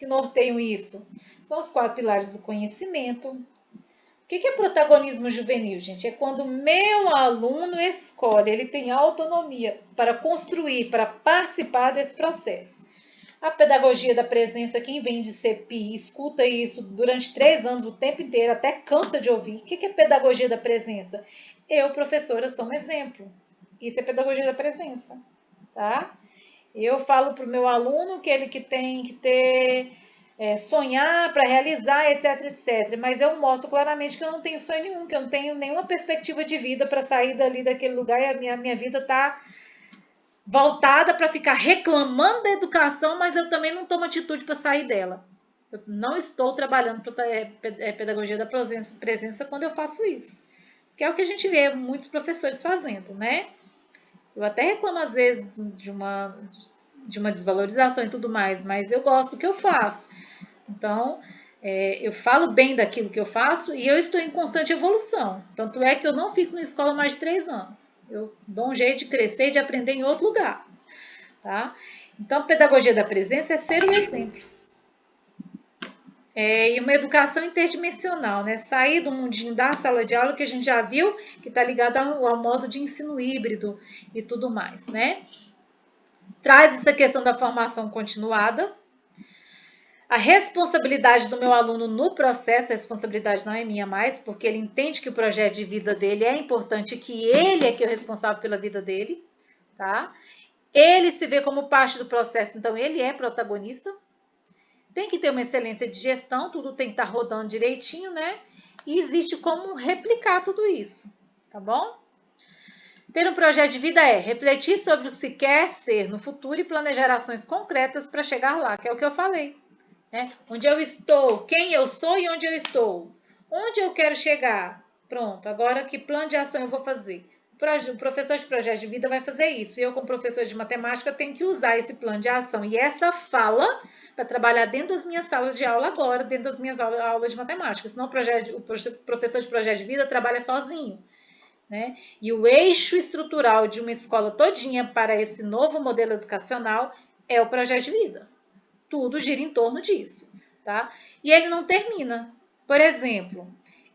Speaker 1: norteiam isso são os 4 pilares do conhecimento. O que é protagonismo juvenil, gente? É quando meu aluno escolhe, ele tem autonomia para construir, para participar desse processo. A pedagogia da presença, quem vem de CEPI, escuta isso durante 3 anos, o tempo inteiro, até cansa de ouvir. O que é pedagogia da presença? Eu, professora, sou um exemplo. Isso é pedagogia da presença, tá? Eu falo para o meu aluno que ele tem que ter, sonhar para realizar, etc, etc. Mas eu mostro claramente que eu não tenho sonho nenhum, que eu não tenho nenhuma perspectiva de vida para sair dali daquele lugar e a minha vida está voltada para ficar reclamando da educação, mas eu também não tomo atitude para sair dela. Eu não estou trabalhando para pedagogia da presença quando eu faço isso. Que é o que a gente vê muitos professores fazendo, né? Eu até reclamo às vezes de uma desvalorização e tudo mais, mas eu gosto do que eu faço. Então, eu falo bem daquilo que eu faço e eu estou em constante evolução. Tanto é que eu não fico na escola mais de 3 anos. Eu dou um jeito de crescer e de aprender em outro lugar, tá? Então, pedagogia da presença é ser o exemplo. E uma educação interdimensional, né? Sair do mundinho da sala de aula, que a gente já viu, que está ligado ao modo de ensino híbrido e tudo mais, né? Traz essa questão da formação continuada. A responsabilidade do meu aluno no processo, a responsabilidade não é minha mais, porque ele entende que o projeto de vida dele é importante, que ele é que é o responsável pela vida dele, tá? Ele se vê como parte do processo, então ele é protagonista. Tem que ter uma excelência de gestão, tudo tem que estar rodando direitinho, né? E existe como replicar tudo isso, tá bom? Ter um projeto de vida é refletir sobre o que se quer ser no futuro e planejar ações concretas para chegar lá, que é o que eu falei. Onde eu estou, quem eu sou e onde eu estou. Onde eu quero chegar. Pronto, agora que plano de ação eu vou fazer? O professor de projeto de vida vai fazer isso. E eu, como professor de matemática, tenho que usar esse plano de ação e essa fala para trabalhar dentro das minhas salas de aula agora, dentro das minhas aulas de matemática. Senão o professor de projeto de vida trabalha sozinho. Né? E o eixo estrutural de uma escola todinha para esse novo modelo educacional é o projeto de vida. Tudo gira em torno disso. Tá? E ele não termina. Por exemplo,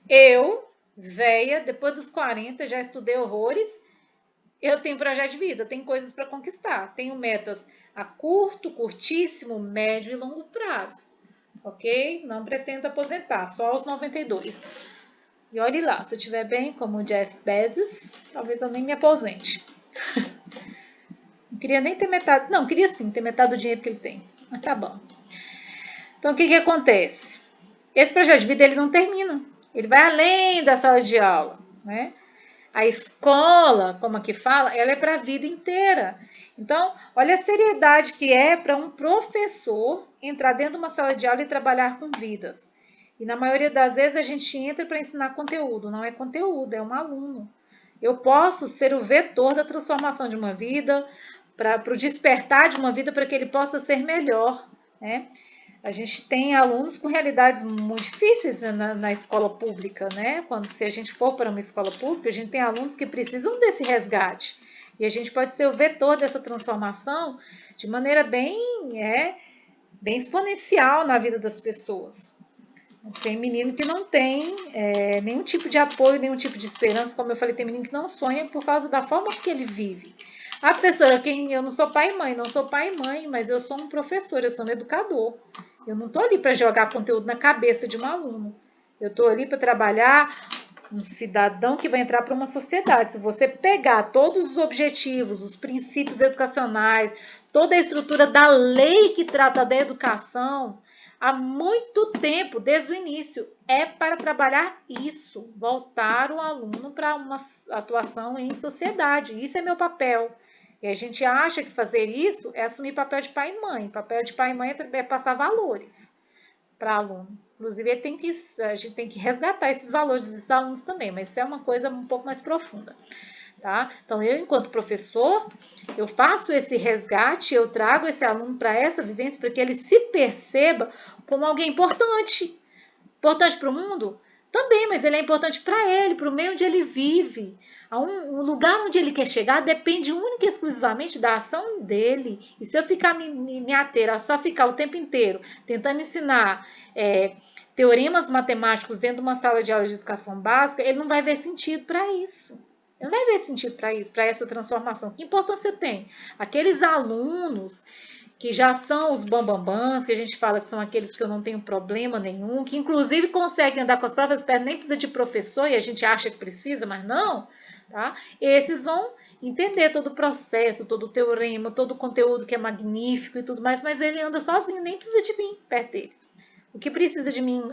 Speaker 1: eu, véia, depois dos 40, já estudei horrores, eu tenho projeto de vida, tenho coisas para conquistar, tenho metas a curto, curtíssimo, médio e longo prazo. Ok? Não pretendo aposentar, só aos 92. E olhe lá, se eu estiver bem, como o Jeff Bezos, talvez eu nem me aposente. Não queria nem ter metade, não, queria sim ter metade do dinheiro que ele tem, mas tá bom. Então, o que acontece? Esse projeto de vida, ele não termina. Ele vai além da sala de aula, né? A escola, como aqui fala, ela é para a vida inteira. Então, olha a seriedade que é para um professor entrar dentro de uma sala de aula e trabalhar com vidas. E na maioria das vezes a gente entra para ensinar conteúdo. Não é conteúdo, é um aluno. Eu posso ser o vetor da transformação de uma vida, para o despertar de uma vida para que ele possa ser melhor, né? A gente tem alunos com realidades muito difíceis na escola pública, né? Se a gente for para uma escola pública, a gente tem alunos que precisam desse resgate. E a gente pode ser o vetor dessa transformação de maneira bem exponencial na vida das pessoas. Tem menino que não tem nenhum tipo de apoio, nenhum tipo de esperança. Como eu falei, tem menino que não sonha por causa da forma que ele vive. A professora, eu não sou pai e mãe, não sou pai e mãe, mas eu sou um professor, eu sou um educador. Eu não estou ali para jogar conteúdo na cabeça de um aluno. Eu estou ali para trabalhar um cidadão que vai entrar para uma sociedade. Se você pegar todos os objetivos, os princípios educacionais, toda a estrutura da lei que trata da educação, há muito tempo, desde o início, é para trabalhar isso, voltar o aluno para uma atuação em sociedade. Isso é meu papel. E a gente acha que fazer isso é assumir papel de pai e mãe. Papel de pai e mãe é passar valores para aluno. Inclusive, a gente tem que resgatar esses valores desses alunos também, mas isso é uma coisa um pouco mais profunda. Tá? Então, eu, enquanto professor, eu faço esse resgate, eu trago esse aluno para essa vivência, para que ele se perceba como alguém importante. Importante para o mundo? Também, mas ele é importante para ele, para o meio onde ele vive. O lugar onde ele quer chegar depende única e exclusivamente da ação dele. E se eu ficar me ater a só ficar o tempo inteiro tentando ensinar teoremas matemáticos dentro de uma sala de aula de educação básica, ele não vai ver sentido para isso. Ele não vai ver sentido para isso, para essa transformação. Que importância tem? Aqueles alunos que já são os bambambãs, que a gente fala que são aqueles que eu não tenho problema nenhum, que inclusive conseguem andar com as próprias pernas, nem precisa de professor, e a gente acha que precisa, mas não, tá? Esses vão entender todo o processo, todo o teorema, todo o conteúdo que é magnífico e tudo mais, mas ele anda sozinho, nem precisa de mim perto dele. O que precisa de mim,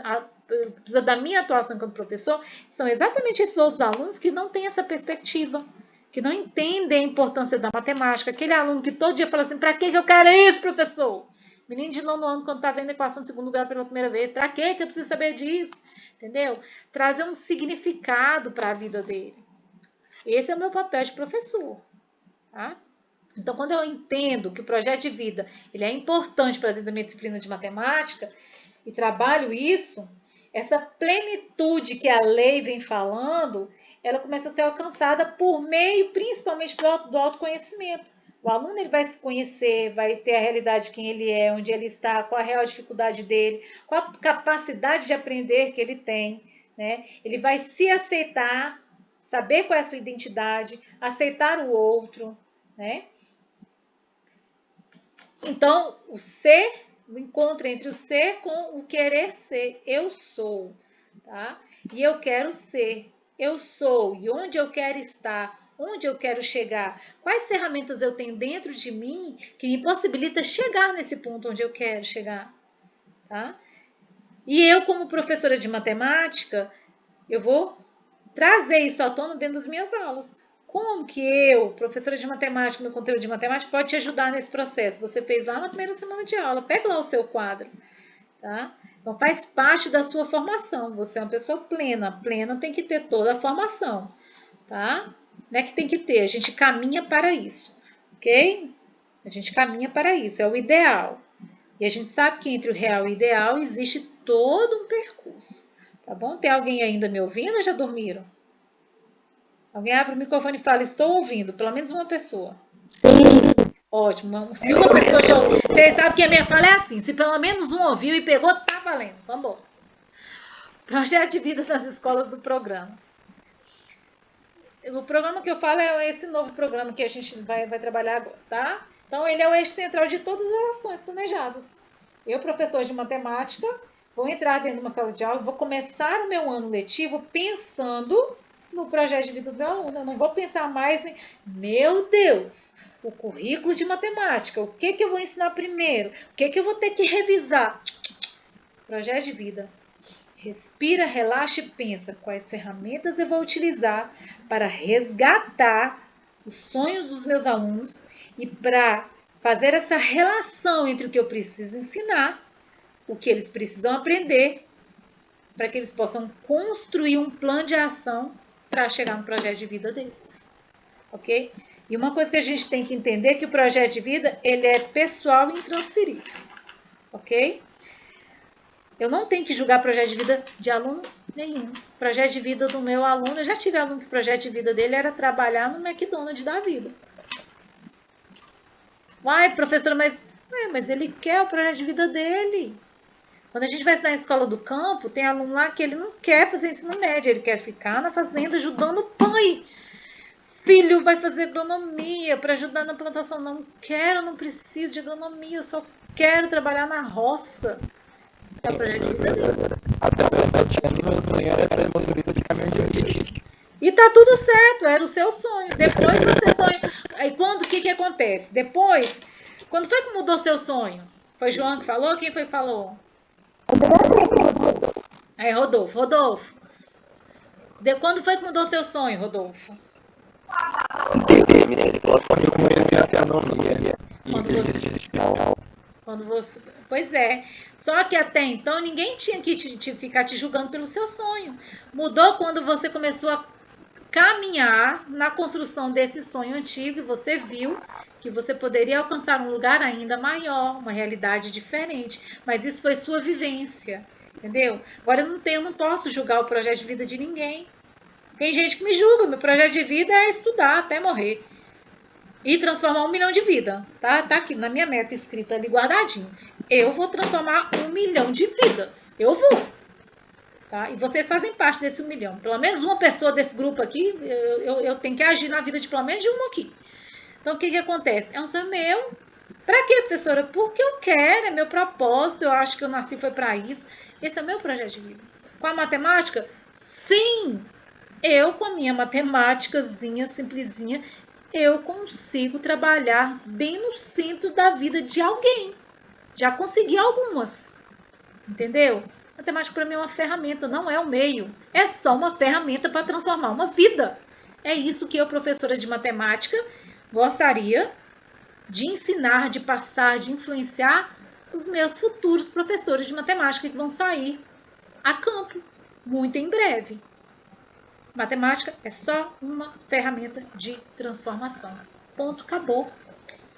Speaker 1: precisa da minha atuação como professor, são exatamente esses outros alunos que não têm essa perspectiva, que não entendem a importância da matemática, aquele aluno que todo dia fala assim, para que eu quero isso, professor? Menino de 9º ano, quando está vendo a equação de segundo grau pela primeira vez, para que eu preciso saber disso? Entendeu? Trazer um significado para a vida dele. Esse é o meu papel de professor. Tá? Então, quando eu entendo que o projeto de vida ele é importante para dentro da minha disciplina de matemática, e trabalho isso, essa plenitude que a lei vem falando, ela começa a ser alcançada por meio, principalmente, do autoconhecimento. O aluno ele vai se conhecer, vai ter a realidade de quem ele é, onde ele está, qual a real dificuldade dele, qual a capacidade de aprender que ele tem, né? Ele vai se aceitar, saber qual é a sua identidade, aceitar o outro, né? Então, o encontro entre o ser com o querer ser. Eu sou, tá? E eu quero ser. Eu sou. E onde eu quero estar? Onde eu quero chegar? Quais ferramentas eu tenho dentro de mim que me possibilita chegar nesse ponto onde eu quero chegar? Tá? E eu, como professora de matemática, eu vou trazer isso à tona dentro das minhas aulas. Como que eu, professora de matemática, meu conteúdo de matemática, pode te ajudar nesse processo? Você fez lá na primeira semana de aula. Pega lá o seu quadro. tá? Então faz parte da sua formação. Você é uma pessoa plena. Plena tem que ter toda a formação, tá? Não é que tem que ter, a gente caminha para isso, ok? A gente caminha para isso, é o ideal. E a gente sabe que entre o real e o ideal existe todo um percurso, tá bom? Tem alguém ainda me ouvindo ou já dormiram? Alguém abre o microfone e fala, estou ouvindo, pelo menos uma pessoa. Ótimo. Se uma pessoa já ouviu, vocês sabem que a minha fala é assim, se pelo menos um ouviu e pegou, tá valendo. Vamos embora. Projeto de vida nas escolas do programa. O programa que eu falo é esse novo programa que a gente vai trabalhar agora, tá? Então, ele é o eixo central de todas as ações planejadas. Eu, professor de matemática, vou entrar dentro de uma sala de aula, vou começar o meu ano letivo pensando no projeto de vida do meu aluno. Eu não vou pensar mais em, meu Deus, o currículo de matemática, o que eu vou ensinar primeiro, o que eu vou ter que revisar. Projeto de vida. Respira, relaxa e pensa quais ferramentas eu vou utilizar para resgatar os sonhos dos meus alunos e para fazer essa relação entre o que eu preciso ensinar, o que eles precisam aprender, para que eles possam construir um plano de ação para chegar no projeto de vida deles. Ok? E uma coisa que a gente tem que entender é que o projeto de vida ele é pessoal e intransferível. Ok? Eu não tenho que julgar projeto de vida de aluno nenhum. Projeto de vida do meu aluno, eu já tive aluno que o projeto de vida dele era trabalhar no McDonald's da vida. Uai, professora, mas ele quer o projeto de vida dele. Quando a gente vai ensinar na escola do campo, tem aluno lá que ele não quer fazer ensino médio, ele quer ficar na fazenda ajudando o pai. Filho vai fazer agronomia para ajudar na plantação. Não quero, não preciso de agronomia, eu só quero trabalhar na roça. É o projeto de vida dele.
Speaker 5: Até os 7 anos, meu sonho era ser motorista de caminhão de lixo.
Speaker 1: E tá tudo certo, era o seu sonho. Depois você sonha. Aí o que acontece? Depois, quando foi que mudou seu sonho? Foi João que falou? Quem foi que falou? Aí, Rodolfo. Quando foi que mudou seu sonho, Rodolfo?
Speaker 5: Quando eu comecei a ter anomia e inteligência artificial.
Speaker 1: Pois é. Só que até então ninguém tinha que ficar te julgando pelo seu sonho. Mudou quando você começou a caminhar na construção desse sonho antigo e você viu que você poderia alcançar um lugar ainda maior, uma realidade diferente. Mas isso foi sua vivência, entendeu? Agora eu não posso julgar o projeto de vida de ninguém. Tem gente que me julga, meu projeto de vida é estudar até morrer. E transformar 1 milhão de vidas. Tá aqui na minha meta escrita ali guardadinho. Eu vou transformar 1 milhão de vidas. Eu vou. Tá? E vocês fazem parte desse 1 milhão. Pelo menos uma pessoa desse grupo aqui, eu tenho que agir na vida de pelo menos de uma aqui. Então, o que acontece? É um sonho meu. Pra quê, professora? Porque eu quero, é meu propósito, eu acho que eu nasci foi para isso. Esse é o meu projeto de vida. Com a matemática? Sim! Eu, com a minha matemáticazinha, simplesinha, eu consigo trabalhar bem no centro da vida de alguém. Já consegui algumas. Entendeu? Matemática para mim é uma ferramenta, não é um meio. É só uma ferramenta para transformar uma vida. É isso que eu, professora de matemática, gostaria de ensinar, de passar, de influenciar os meus futuros professores de matemática que vão sair a campo muito em breve. Matemática é só uma ferramenta de transformação. Ponto, acabou.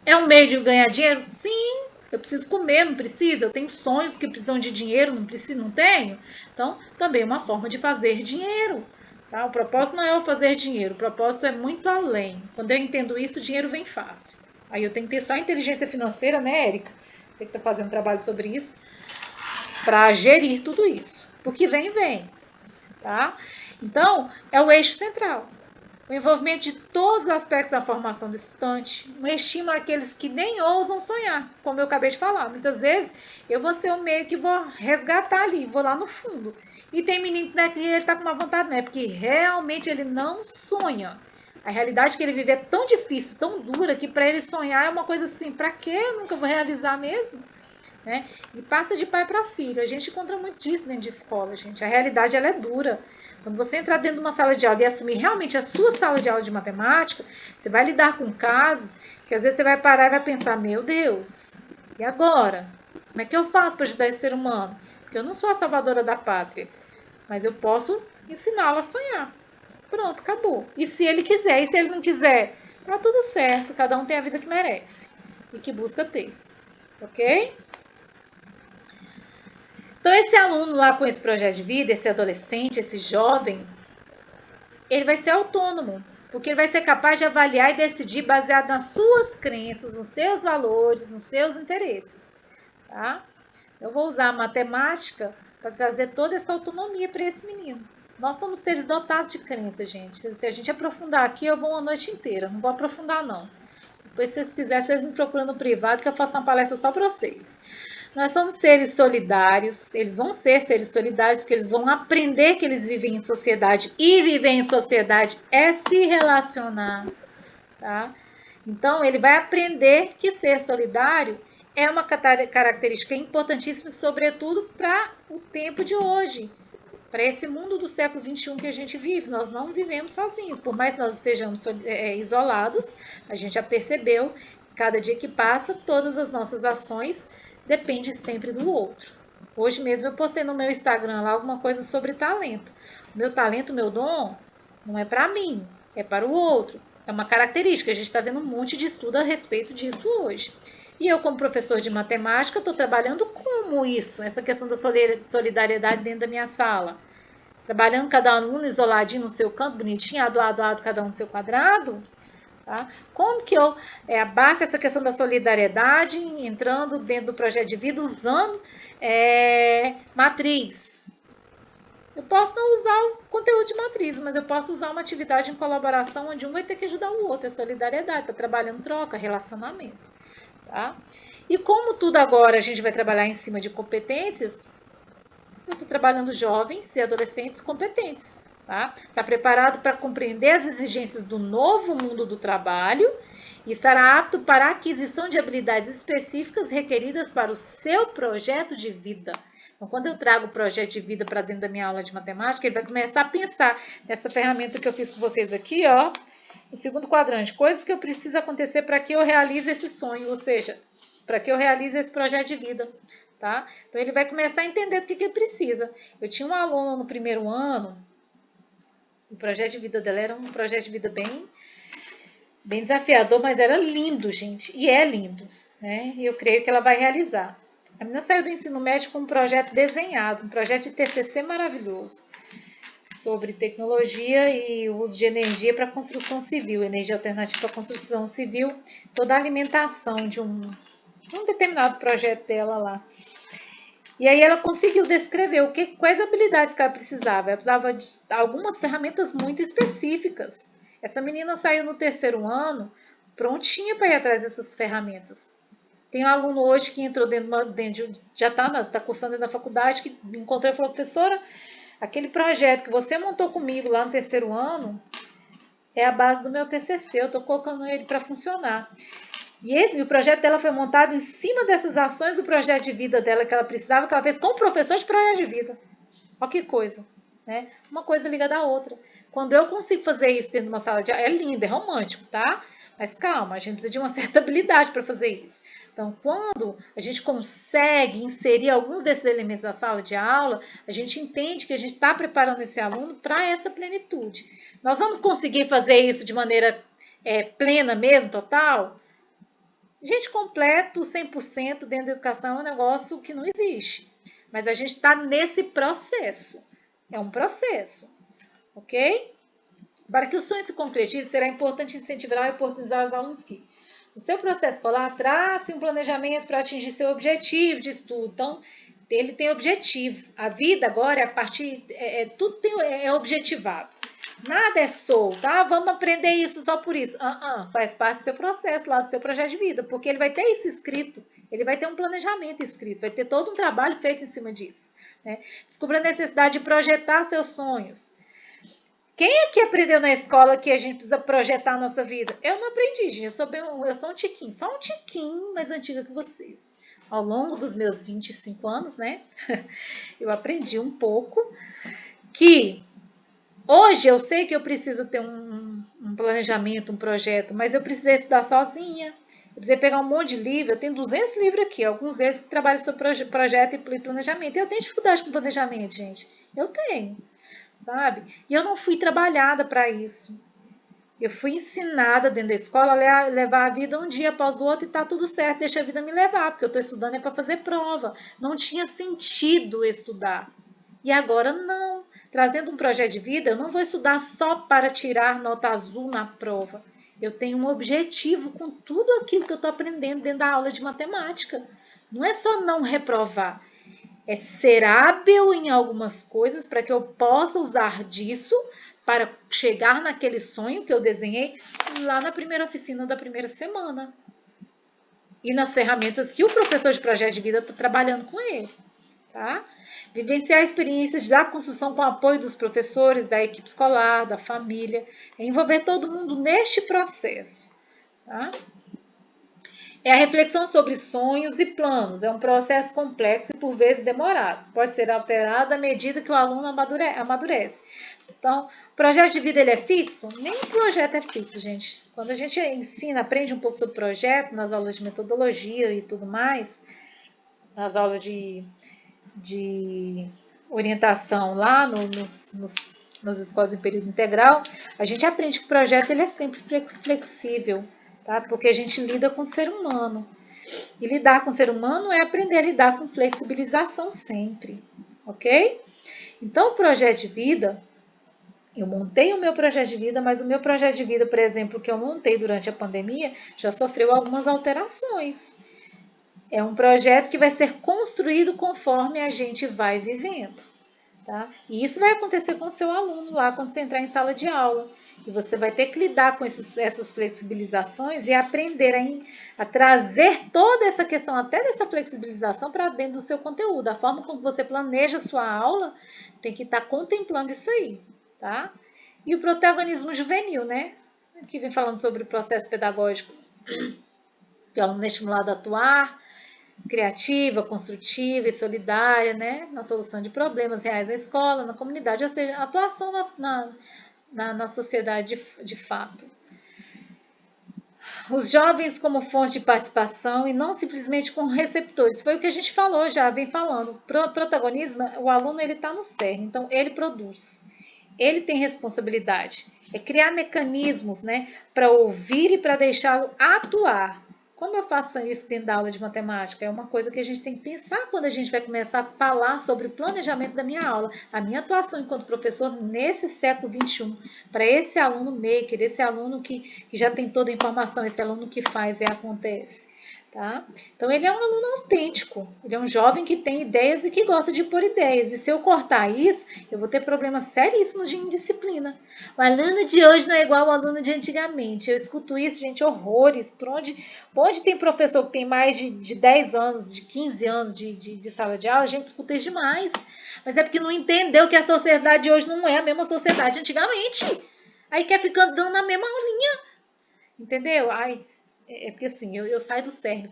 Speaker 1: É um meio de ganhar dinheiro? Sim. Eu preciso comer, não preciso? Eu tenho sonhos que precisam de dinheiro, não preciso, não tenho? Então, também é uma forma de fazer dinheiro. Tá? O propósito não é eu fazer dinheiro, o propósito é muito além. Quando eu entendo isso, o dinheiro vem fácil. Aí eu tenho que ter só inteligência financeira, né, Érica? Você que está fazendo trabalho sobre isso, para gerir tudo isso. O que vem, vem. Tá? Então, é o eixo central. O envolvimento de todos os aspectos da formação do estudante, um estímulo àqueles que nem ousam sonhar, como eu acabei de falar. Muitas vezes, eu vou ser o meio que vou resgatar ali, vou lá no fundo. E tem menino que ele está com uma vontade, né? Porque realmente ele não sonha. A realidade que ele vive é tão difícil, tão dura, que para ele sonhar é uma coisa assim, para quê? Eu nunca vou realizar mesmo. Né? E passa de pai para filho. A gente encontra muito disso dentro de escola, gente. A realidade ela é dura. Quando você entrar dentro de uma sala de aula e assumir realmente a sua sala de aula de matemática, você vai lidar com casos que às vezes você vai parar e vai pensar, meu Deus, e agora? Como é que eu faço para ajudar esse ser humano? Porque eu não sou a salvadora da pátria, mas eu posso ensiná-lo a sonhar. Pronto, acabou. E se ele quiser, e se ele não quiser, tá tudo certo, cada um tem a vida que merece e que busca ter, ok? Então esse aluno lá com esse projeto de vida, esse adolescente, esse jovem, ele vai ser autônomo, porque ele vai ser capaz de avaliar e decidir baseado nas suas crenças, nos seus valores, nos seus interesses, tá? Eu vou usar a matemática para trazer toda essa autonomia para esse menino. Nós somos seres dotados de crença, gente. Se a gente aprofundar aqui, eu vou uma noite inteira. Não vou aprofundar, não. Depois, se vocês quiserem, vocês me procuram no privado, que eu faço uma palestra só para vocês. Nós somos seres solidários. Eles vão ser seres solidários, porque eles vão aprender que eles vivem em sociedade. E viver em sociedade é se relacionar, tá? Então, ele vai aprender que ser solidário é uma característica importantíssima, sobretudo para o tempo de hoje, para esse mundo do século XXI que a gente vive. Nós não vivemos sozinhos, por mais que nós estejamos isolados, a gente já percebeu, cada dia que passa, todas as nossas ações dependem sempre do outro. Hoje mesmo eu postei no meu Instagram lá alguma coisa sobre talento. O meu talento, o meu dom, não é para mim, é para o outro. É uma característica, a gente está vendo um monte de estudo a respeito disso hoje. E eu, como professor de matemática, estou trabalhando como isso, essa questão da solidariedade dentro da minha sala. Trabalhando cada aluno isoladinho no seu canto, bonitinho, ado, cada um no seu quadrado. Tá? Como que eu abarco essa questão da solidariedade, entrando dentro do projeto de vida, usando matriz? Eu posso não usar o conteúdo de matriz, mas eu posso usar uma atividade em colaboração onde um vai ter que ajudar o outro, é solidariedade, está trabalhando troca, relacionamento. Tá? E como tudo agora a gente vai trabalhar em cima de competências, eu estou trabalhando jovens e adolescentes competentes. Tá preparado para compreender as exigências do novo mundo do trabalho e estará apto para a aquisição de habilidades específicas requeridas para o seu projeto de vida. Então, quando eu trago o projeto de vida para dentro da minha aula de matemática, ele vai começar a pensar nessa ferramenta que eu fiz com vocês aqui, ó, no segundo quadrante, coisas que eu preciso acontecer para que eu realize esse sonho, ou seja, para que eu realize esse projeto de vida, tá? Então, ele vai começar a entender o que ele precisa. Eu tinha uma aluna no primeiro ano, o projeto de vida dela era um projeto de vida bem desafiador, mas era lindo, gente, e é lindo, né? E eu creio que ela vai realizar. A menina saiu do ensino médio com um projeto desenhado, um projeto de TCC maravilhoso, sobre tecnologia e uso de energia para construção civil, energia alternativa para construção civil, toda a alimentação de um determinado projeto dela lá. E aí ela conseguiu descrever quais habilidades que ela precisava. Ela precisava de algumas ferramentas muito específicas. Essa menina saiu no terceiro ano prontinha para ir atrás dessas ferramentas. Tem um aluno hoje que entrou já está cursando dentro da faculdade, que me encontrou e falou: professora, aquele projeto que você montou comigo lá no terceiro ano é a base do meu TCC, eu estou colocando ele para funcionar. E o projeto dela foi montado em cima dessas ações do projeto de vida dela que ela precisava, que ela fez com o professor de projeto de vida. Olha que coisa, né? Uma coisa ligada à outra. Quando eu consigo fazer isso dentro de uma sala de aula, é lindo, é romântico, tá? Mas calma, a gente precisa de uma certa habilidade para fazer isso. Então, quando a gente consegue inserir alguns desses elementos na sala de aula, a gente entende que a gente está preparando esse aluno para essa plenitude. Nós vamos conseguir fazer isso de maneira plena mesmo, total? Gente, completo, 100% dentro da educação é um negócio que não existe. Mas a gente está nesse processo. É um processo, ok? Para que o sonho se concretize, será importante incentivar e oportunizar os alunos que, no seu processo escolar, trace um planejamento para atingir seu objetivo de estudo. Então, ele tem objetivo. A vida agora, tudo é objetivado. Nada é solto. Vamos aprender isso só por isso. Faz parte do seu processo, lá do seu projeto de vida, porque ele vai ter isso escrito, ele vai ter um planejamento escrito, vai ter todo um trabalho feito em cima disso. Né? Descubra a necessidade de projetar seus sonhos. Quem é que aprendeu na escola que a gente precisa projetar a nossa vida? Eu não aprendi, gente. Eu sou um tiquinho, só um tiquinho mais antiga que vocês. Ao longo dos meus 25 anos, né? Eu aprendi um pouco que hoje eu sei que eu preciso ter um planejamento, um projeto, mas eu precisei estudar sozinha. precisei pegar um monte de livro, eu tenho 200 livros aqui, alguns deles que trabalham sobre projeto e planejamento. Eu tenho dificuldade com planejamento, gente. Eu tenho, sabe? E eu não fui trabalhada para isso. Eu fui ensinada dentro da escola a levar a vida um dia após o outro e tá tudo certo, deixa a vida me levar, porque eu estou estudando é para fazer prova. Não tinha sentido estudar. E agora não. Trazendo um projeto de vida, eu não vou estudar só para tirar nota azul na prova. Eu tenho um objetivo com tudo aquilo que eu estou aprendendo dentro da aula de matemática. Não é só não reprovar. É ser hábil em algumas coisas para que eu possa usar disso para chegar naquele sonho que eu desenhei lá na primeira oficina da primeira semana. E nas ferramentas que o professor de projeto de vida está trabalhando com ele. Tá? Vivenciar experiências da construção com o apoio dos professores, da equipe escolar, da família. Envolver todo mundo neste processo. Tá? É a reflexão sobre sonhos e planos. É um processo complexo e por vezes demorado. Pode ser alterado à medida que o aluno amadurece. Então, o projeto de vida ele é fixo? Nem o projeto é fixo, gente. Quando a gente ensina, aprende um pouco sobre projeto, nas aulas de metodologia e tudo mais, nas aulas de orientação lá nas escolas em período integral, a gente aprende que o projeto ele é sempre flexível, tá? Porque a gente lida com o ser humano. E lidar com o ser humano é aprender a lidar com flexibilização sempre, ok? Então, o projeto de vida, eu montei o meu projeto de vida, mas o meu projeto de vida, por exemplo, que eu montei durante a pandemia, já sofreu algumas alterações. É um projeto que vai ser construído conforme a gente vai vivendo. Tá? E isso vai acontecer com o seu aluno lá quando você entrar em sala de aula. E você vai ter que lidar com essas flexibilizações e aprender a trazer toda essa questão, até dessa flexibilização, para dentro do seu conteúdo. A forma como você planeja a sua aula tem que estar contemplando isso aí. Tá? E o protagonismo juvenil, né? Aqui vem falando sobre o processo pedagógico. O aluno é estimulado a atuar, criativa, construtiva e solidária, né? Na solução de problemas reais na escola, na comunidade, ou seja, atuação na sociedade de fato. Os jovens como fonte de participação e não simplesmente como receptores. Foi o que a gente falou já, vem falando. Protagonismo, o aluno ele está no cerne, então ele produz. Ele tem responsabilidade. É criar mecanismos, né, para ouvir e para deixá-lo atuar. Como eu faço isso dentro da aula de matemática? É uma coisa que a gente tem que pensar quando a gente vai começar a falar sobre o planejamento da minha aula. A minha atuação enquanto professor nesse século XXI, para esse aluno maker, esse aluno que já tem toda a informação, esse aluno que faz e acontece. Tá? Então, ele é um aluno autêntico, ele é um jovem que tem ideias e que gosta de pôr ideias. E se eu cortar isso, eu vou ter problemas seríssimos de indisciplina. O aluno de hoje não é igual ao aluno de antigamente. Eu escuto isso, gente, horrores. Por onde tem professor que tem mais de 10 anos, de 15 anos de sala de aula, a gente escuta isso demais. Mas é porque não entendeu que a sociedade de hoje não é a mesma sociedade de antigamente. Aí quer ficar dando a mesma aulinha. Entendeu? Ai... É porque assim, eu saio do cerne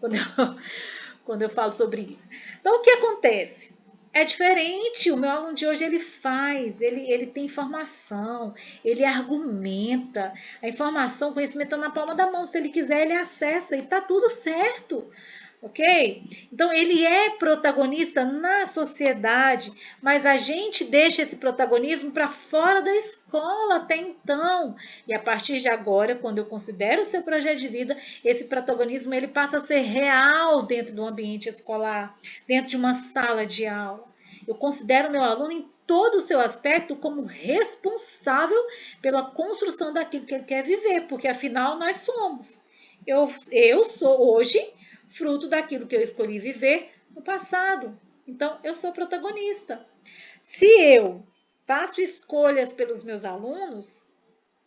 Speaker 1: quando eu falo sobre isso. Então, o que acontece? É diferente. O meu aluno de hoje, ele faz, ele tem informação, ele argumenta. A informação, o conhecimento está na palma da mão. Se ele quiser, ele acessa e está tudo certo. Ok? Então, ele é protagonista na sociedade, mas a gente deixa esse protagonismo para fora da escola até então. E a partir de agora, quando eu considero o seu projeto de vida, esse protagonismo ele passa a ser real dentro do ambiente escolar, dentro de uma sala de aula. Eu considero o meu aluno em todo o seu aspecto como responsável pela construção daquilo que ele quer viver, porque afinal nós somos. Eu sou hoje fruto daquilo que eu escolhi viver no passado. Então, eu sou protagonista. Se eu faço escolhas pelos meus alunos,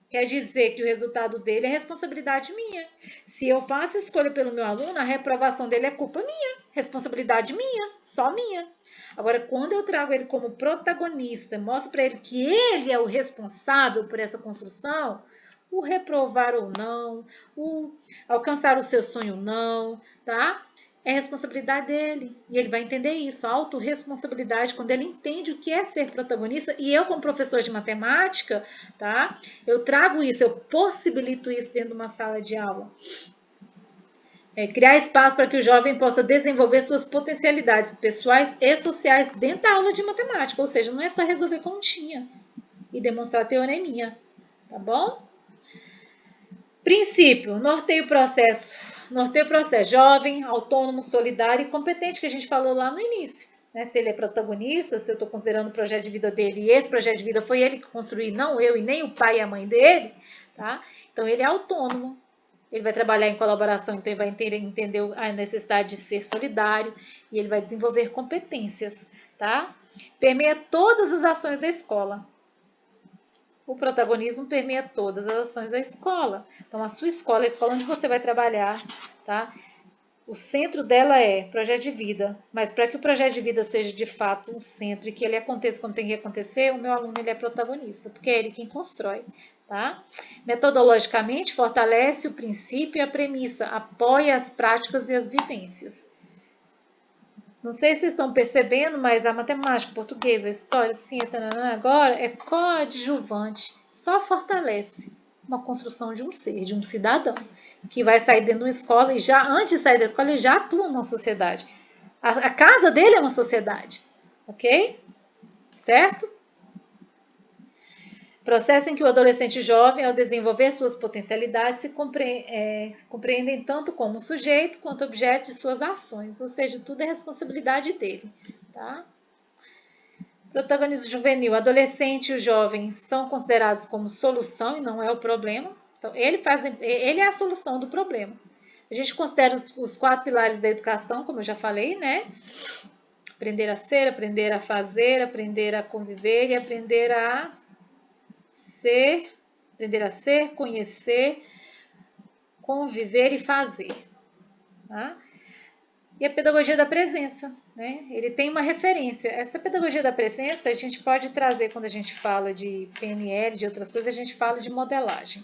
Speaker 1: quer dizer que o resultado dele é responsabilidade minha. Se eu faço escolha pelo meu aluno, a reprovação dele é culpa minha, responsabilidade minha, só minha. Agora, quando eu trago ele como protagonista, mostro para ele que ele é o responsável por essa construção, o reprovar ou não, o alcançar o seu sonho ou não, tá? É responsabilidade dele. E ele vai entender isso, a autorresponsabilidade, quando ele entende o que é ser protagonista. E eu, como professor de matemática, tá? Eu trago isso, eu possibilito isso dentro de uma sala de aula. criar espaço para que o jovem possa desenvolver suas potencialidades pessoais e sociais dentro da aula de matemática. Ou seja, não é só resolver continha e demonstrar teoreminha, tá bom? Princípio, norteia o processo. Norteia o processo. Jovem, autônomo, solidário e competente, que a gente falou lá no início. Né? Se ele é protagonista, se eu estou considerando o projeto de vida dele e esse projeto de vida foi ele que construiu, não eu e nem o pai e a mãe dele, tá? Então ele é autônomo. Ele vai trabalhar em colaboração, então ele vai entender a necessidade de ser solidário e ele vai desenvolver competências, tá? Permeia todas as ações da escola. O protagonismo permeia todas as ações da escola. Então, a sua escola, a escola onde você vai trabalhar, tá? O centro dela é projeto de vida, mas para que o projeto de vida seja de fato um centro e que ele aconteça como tem que acontecer, o meu aluno ele é protagonista, porque é ele quem constrói, tá? Metodologicamente, fortalece o princípio e a premissa, apoia as práticas e as vivências. Não sei se vocês estão percebendo, mas a matemática, português, a história, a ciência, agora é coadjuvante, só fortalece uma construção de um ser, de um cidadão, que vai sair dentro de uma escola e já, antes de sair da escola, ele já atua na sociedade. A casa dele é uma sociedade, ok? Certo? Processo em que o adolescente jovem, ao desenvolver suas potencialidades, se compreendem tanto como sujeito quanto objeto de suas ações, ou seja, tudo é responsabilidade dele. Tá? Protagonismo juvenil. Adolescente e o jovem são considerados como solução e não é o problema. Então, ele é a solução do problema. A gente considera os 4 pilares da educação, como eu já falei, né? Aprender a ser, aprender a fazer, aprender a conviver e aprender a ser, conhecer, conviver e fazer. Tá? E a pedagogia da presença, né? Ele tem uma referência. Essa pedagogia da presença a gente pode trazer quando a gente fala de PNL, de outras coisas, a gente fala de modelagem.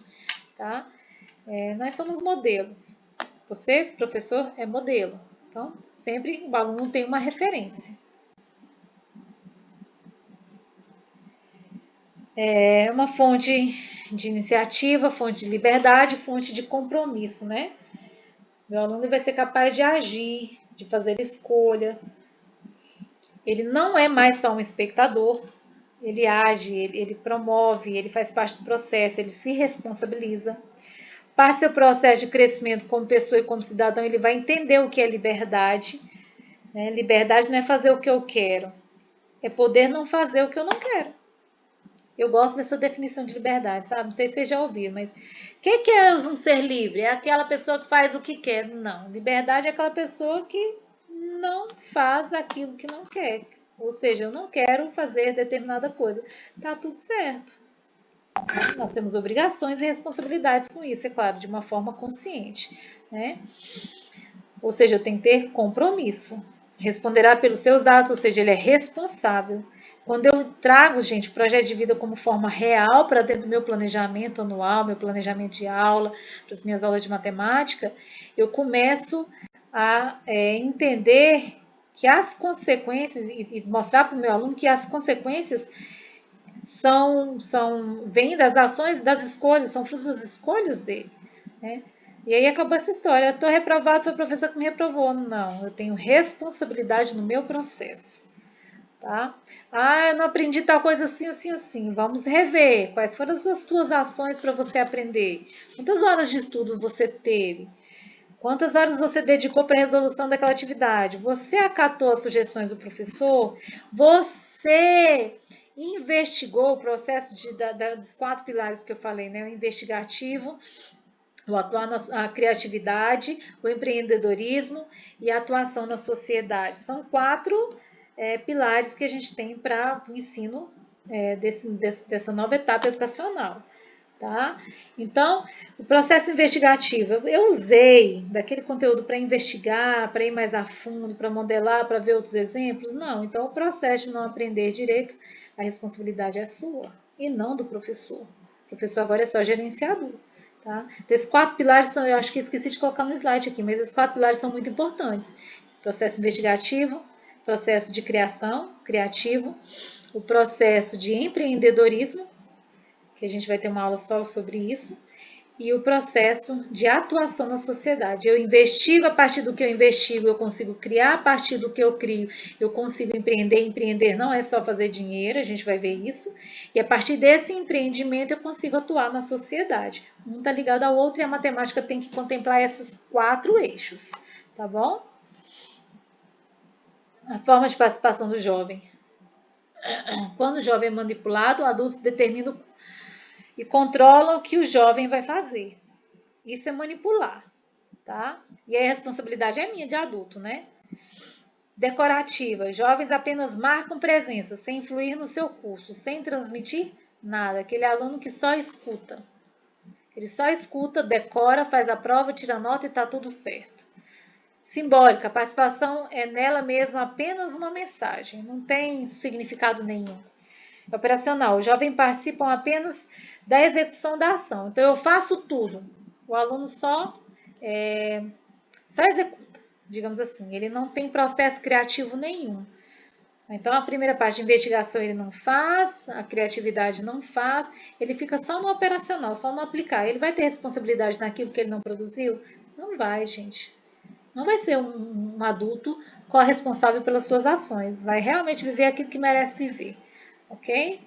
Speaker 1: Tá? Nós somos modelos. Você, professor, é modelo. Então, sempre o aluno tem uma referência. É uma fonte de iniciativa, fonte de liberdade, fonte de compromisso, né? Meu aluno vai ser capaz de agir, de fazer escolha. Ele não é mais só um espectador, ele age, ele promove, ele faz parte do processo, ele se responsabiliza. Parte do seu processo de crescimento como pessoa e como cidadão, ele vai entender o que é liberdade. Né? Liberdade não é fazer o que eu quero, é poder não fazer o que eu não quero. Eu gosto dessa definição de liberdade, sabe? Não sei se vocês já ouviram, mas o que é um ser livre? É aquela pessoa que faz o que quer. Não, liberdade é aquela pessoa que não faz aquilo que não quer. Ou seja, eu não quero fazer determinada coisa. Tá tudo certo. Nós temos obrigações e responsabilidades com isso, é claro, de uma forma consciente, né? Ou seja, eu tenho que ter compromisso. Responderá pelos seus atos, ou seja, ele é responsável. Quando eu trago, gente, o projeto de vida como forma real para dentro do meu planejamento anual, meu planejamento de aula, para as minhas aulas de matemática, eu começo a entender que as consequências, e mostrar para o meu aluno que as consequências vêm das ações, das escolhas, são frutos das escolhas dele, né? E aí acabou essa história. Eu estou reprovado, foi o professor que me reprovou. Não, eu tenho responsabilidade no meu processo. Tá? Eu não aprendi tal coisa assim, assim, assim. Vamos rever. Quais foram as tuas ações para você aprender? Quantas horas de estudo você teve? Quantas horas você dedicou para a resolução daquela atividade? Você acatou as sugestões do professor? Você investigou o processo dos 4 pilares que eu falei, né? O investigativo, o atuar na criatividade, o empreendedorismo e a atuação na sociedade. São 4 pilares que a gente tem para o ensino dessa nova etapa educacional. Tá? Então, o processo investigativo, eu usei daquele conteúdo para investigar, para ir mais a fundo, para modelar, para ver outros exemplos? Não. Então, o processo de não aprender direito, a responsabilidade é sua e não do professor. O professor agora é só gerenciador. Tá? Então, esses 4 pilares, eu acho que esqueci de colocar no slide aqui, mas esses 4 pilares são muito importantes. Processo investigativo, processo de criação, criativo, o processo de empreendedorismo, que a gente vai ter uma aula só sobre isso, e o processo de atuação na sociedade. Eu investigo, a partir do que eu investigo, eu consigo criar, a partir do que eu crio, eu consigo empreender. Empreender não é só fazer dinheiro, a gente vai ver isso. E a partir desse empreendimento, eu consigo atuar na sociedade. Um está ligado ao outro e a matemática tem que contemplar esses 4 eixos, tá bom? A forma de participação do jovem. Quando o jovem é manipulado, adultos determinam e controlam o que o jovem vai fazer. Isso é manipular, tá? E aí a responsabilidade é minha de adulto, né? Decorativa. Jovens apenas marcam presença, sem influir no seu curso, sem transmitir nada. Aquele aluno que só escuta. Ele só escuta, decora, faz a prova, tira nota e tá tudo certo. Simbólica. A participação é nela mesma apenas uma mensagem. Não tem significado nenhum. Operacional. Os jovens participam apenas da execução da ação. Então, eu faço tudo. O aluno só executa, digamos assim. Ele não tem processo criativo nenhum. Então, a primeira parte de investigação ele não faz, a criatividade não faz, ele fica só no operacional, só no aplicar. Ele vai ter responsabilidade naquilo que ele não produziu? Não vai, gente. Não vai ser um adulto corresponsável pelas suas ações. Vai realmente viver aquilo que merece viver. Ok?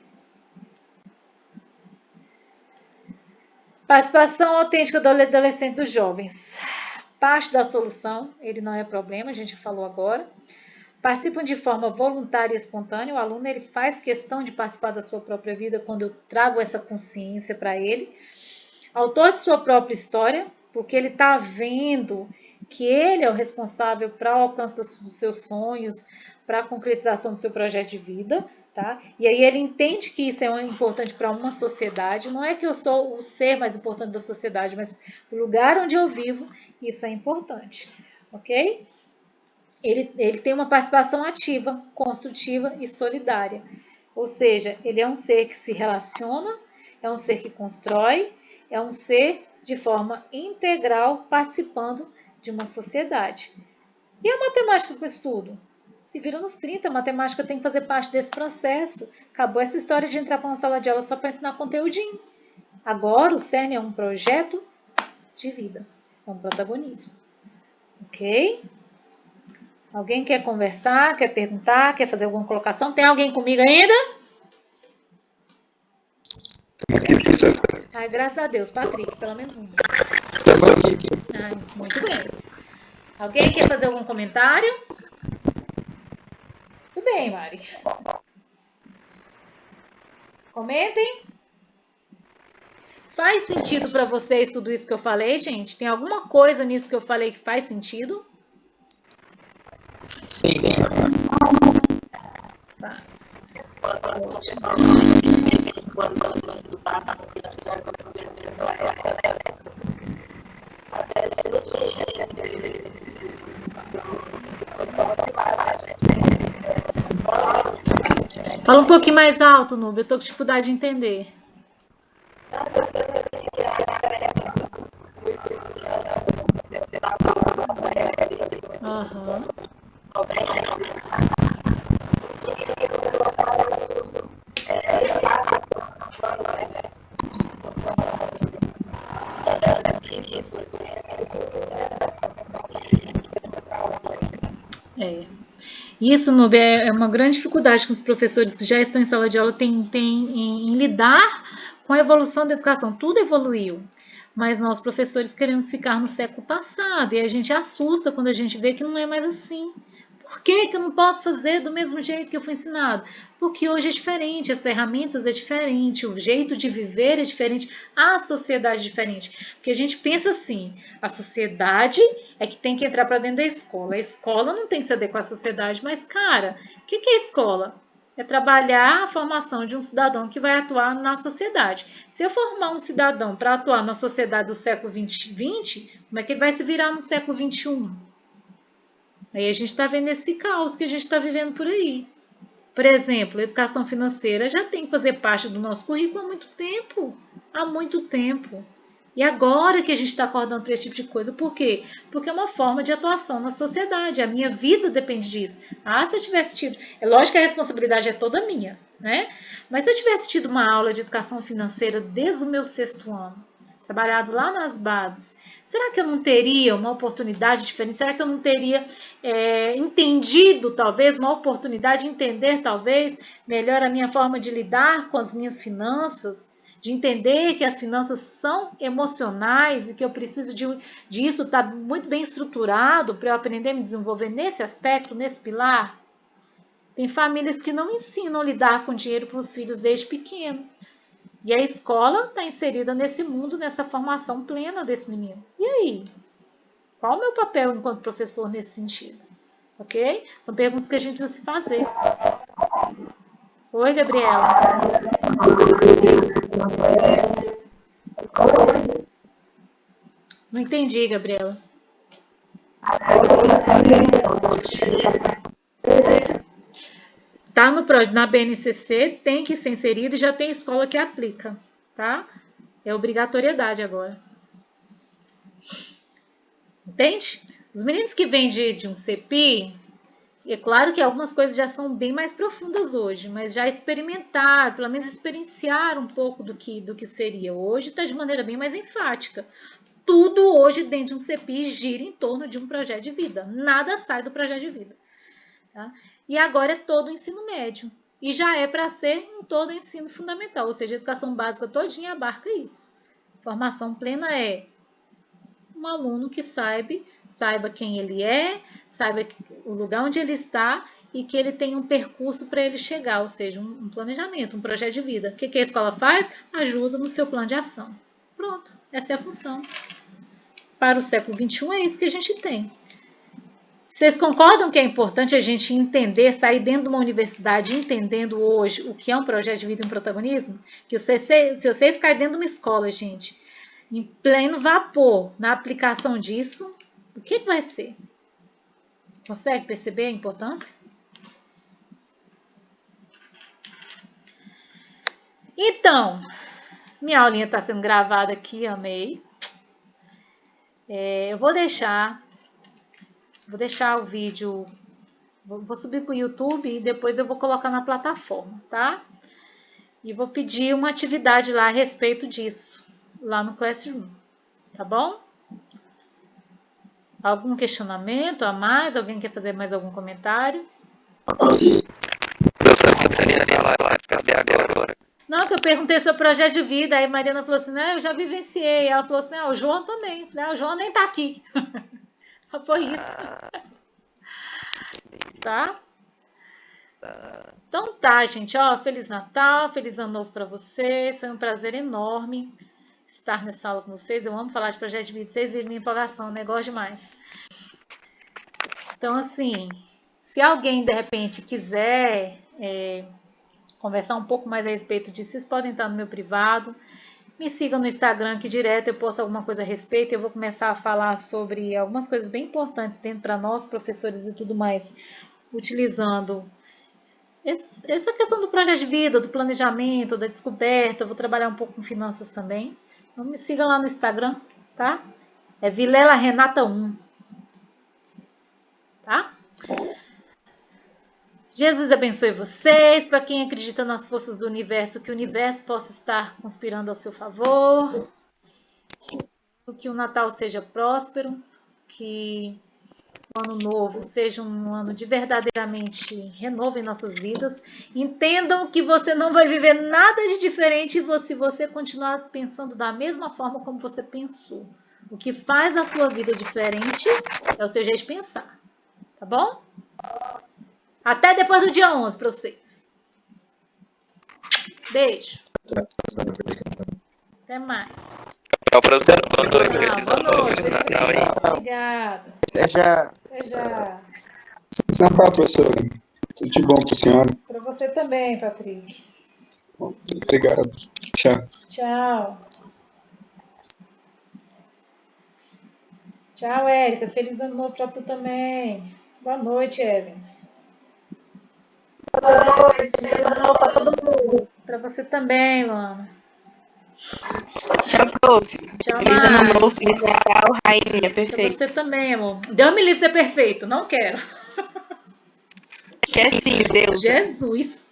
Speaker 1: Participação autêntica do adolescente dos jovens. Parte da solução, ele não é problema, a gente falou agora. Participam de forma voluntária e espontânea. O aluno ele faz questão de participar da sua própria vida quando eu trago essa consciência para ele. Autor de sua própria história, porque ele está vendo que ele é o responsável para o alcance dos seus sonhos, para a concretização do seu projeto de vida. Tá? E aí ele entende que isso é importante para uma sociedade. Não é que eu sou o ser mais importante da sociedade, mas o lugar onde eu vivo, isso é importante. Ok? Ele tem uma participação ativa, construtiva e solidária. Ou seja, ele é um ser que se relaciona, é um ser que constrói, é um ser de forma integral participando de uma sociedade. E a matemática com isso tudo? Se vira nos 30, a matemática tem que fazer parte desse processo. Acabou essa história de entrar para uma sala de aula só para ensinar conteúdinho. Agora o CERN é um projeto de vida, é um protagonismo. Ok? Alguém quer conversar, quer perguntar, quer fazer alguma colocação? Tem alguém comigo ainda? Ai, graças a Deus, Patrick, pelo menos um. Ai, muito bem. Alguém quer fazer algum comentário? Tudo bem, Mari. Comentem. Faz sentido para vocês tudo isso que eu falei, gente? Tem alguma coisa nisso que eu falei que faz sentido?
Speaker 7: Sim.
Speaker 1: Faz. Fala um pouquinho mais alto, Nubia. Eu tô com dificuldade de entender. Aham. Isso, Nubia, é uma grande dificuldade que os professores que já estão em sala de aula têm em lidar com a evolução da educação. Tudo evoluiu, mas nós, professores, queremos ficar no século passado e a gente assusta quando a gente vê que não é mais assim. Por que eu não posso fazer do mesmo jeito que eu fui ensinado? Porque hoje é diferente, as ferramentas é diferente, o jeito de viver é diferente, a sociedade é diferente. Porque a gente pensa assim, a sociedade é que tem que entrar para dentro da escola. A escola não tem que se adequar à sociedade, mas, cara, o que é a escola? É trabalhar a formação de um cidadão que vai atuar na sociedade. Se eu formar um cidadão para atuar na sociedade do século XX, como é que ele vai se virar no século XXI? Aí a gente está vendo esse caos que a gente está vivendo por aí. Por exemplo, a educação financeira já tem que fazer parte do nosso currículo há muito tempo. Há muito tempo. E agora que a gente está acordando para esse tipo de coisa. Por quê? Porque é uma forma de atuação na sociedade. A minha vida depende disso. Se eu tivesse tido... É lógico que a responsabilidade é toda minha, né? Mas se eu tivesse tido uma aula de educação financeira desde o meu 6º ano, trabalhado lá nas bases, será que eu não teria uma oportunidade diferente? Será que eu não teria entendido, talvez, uma oportunidade de entender, talvez, melhor a minha forma de lidar com as minhas finanças? De entender que as finanças são emocionais e que eu preciso disso estar muito bem estruturado para eu aprender a me desenvolver nesse aspecto, nesse pilar? Tem famílias que não ensinam a lidar com dinheiro para os filhos desde pequeno. E a escola está inserida nesse mundo, nessa formação plena desse menino. E aí? Qual o meu papel enquanto professor nesse sentido? Ok? São perguntas que a gente precisa se fazer. Oi, Gabriela. Não entendi, Gabriela. Tá na BNCC, tem que ser inserido e já tem escola que aplica, tá? É obrigatoriedade agora. Entende? Os meninos que vêm de um CEPI, é claro que algumas coisas já são bem mais profundas hoje, mas já experimentaram, pelo menos experienciaram um pouco do que seria. Hoje está de maneira bem mais enfática. Tudo hoje dentro de um CEPI gira em torno de um projeto de vida. Nada sai do projeto de vida. Tá? E agora é todo o ensino médio. E já é para ser em todo o ensino fundamental. Ou seja, a educação básica todinha abarca isso. Formação plena é um aluno que saiba quem ele é, saiba o lugar onde ele está e que ele tem um percurso para ele chegar. Ou seja, um planejamento, um projeto de vida. O que a escola faz? Ajuda no seu plano de ação. Pronto, essa é a função. Para o século XXI é isso que a gente tem. Vocês concordam que é importante a gente entender, sair dentro de uma universidade entendendo hoje o que é um projeto de vida e um protagonismo? Que se vocês caírem dentro de uma escola, gente, em pleno vapor, na aplicação disso, o que vai ser? Consegue perceber a importância? Então, minha aulinha está sendo gravada aqui, amei. Eu vou deixar o vídeo, vou subir para o YouTube e depois eu vou colocar na plataforma, tá? E vou pedir uma atividade lá a respeito disso, lá no Classroom, tá bom? Algum questionamento a mais? Alguém quer fazer mais algum comentário? Não, que eu perguntei sobre o projeto de vida, aí a Mariana falou assim, eu já vivenciei. Ela falou assim, o João também. Eu falei, o João nem tá aqui. Só foi isso. Tá? Então tá, gente. Feliz Natal, feliz Ano Novo para vocês. Foi um prazer enorme estar nessa aula com vocês. Eu amo falar de projeto de vida. Vocês viram minha empolgação, negócio demais. Então, assim, se alguém, de repente, quiser conversar um pouco mais a respeito disso, vocês podem estar no meu privado. Me sigam no Instagram, que direto eu posto alguma coisa a respeito. Eu vou começar a falar sobre algumas coisas bem importantes dentro para nós, professores e tudo mais, utilizando essa questão do projeto de vida, do planejamento, da descoberta. Eu vou trabalhar um pouco com finanças também. Então me sigam lá no Instagram, tá? É Vilela Renata 1. Tá? Jesus abençoe vocês. Para quem acredita nas forças do universo, que o universo possa estar conspirando ao seu favor. Que o Natal seja próspero. Que o Ano Novo seja um ano de verdadeiramente renovo em nossas vidas. Entendam que você não vai viver nada de diferente se você continuar pensando da mesma forma como você pensou. O que faz a sua vida diferente é o seu jeito de pensar. Tá bom? Até depois do dia 11 para vocês. Beijo. Até mais.
Speaker 4: Tchau, professor. Boa
Speaker 1: noite. Obrigada.
Speaker 8: Até já.
Speaker 1: Até já.
Speaker 8: São Paulo, professora. Tudo de bom para a senhora.
Speaker 1: Para você também, Patrick.
Speaker 8: Obrigado. Tchau.
Speaker 1: Tchau. Tchau, Érica. Feliz Ano Novo para tu também. Boa noite, Evans.
Speaker 6: Boa noite, feliz Ano Novo para todo mundo.
Speaker 1: Para você também, Luana.
Speaker 9: Tchau, prof.
Speaker 1: Tchau,
Speaker 9: Feliz Ano Novo, feliz Natal, rainha,
Speaker 1: Para
Speaker 9: perfeito.
Speaker 1: você também, amor. Deus me livre ser perfeito, não quero.
Speaker 9: Quer sim, Deus.
Speaker 1: Jesus.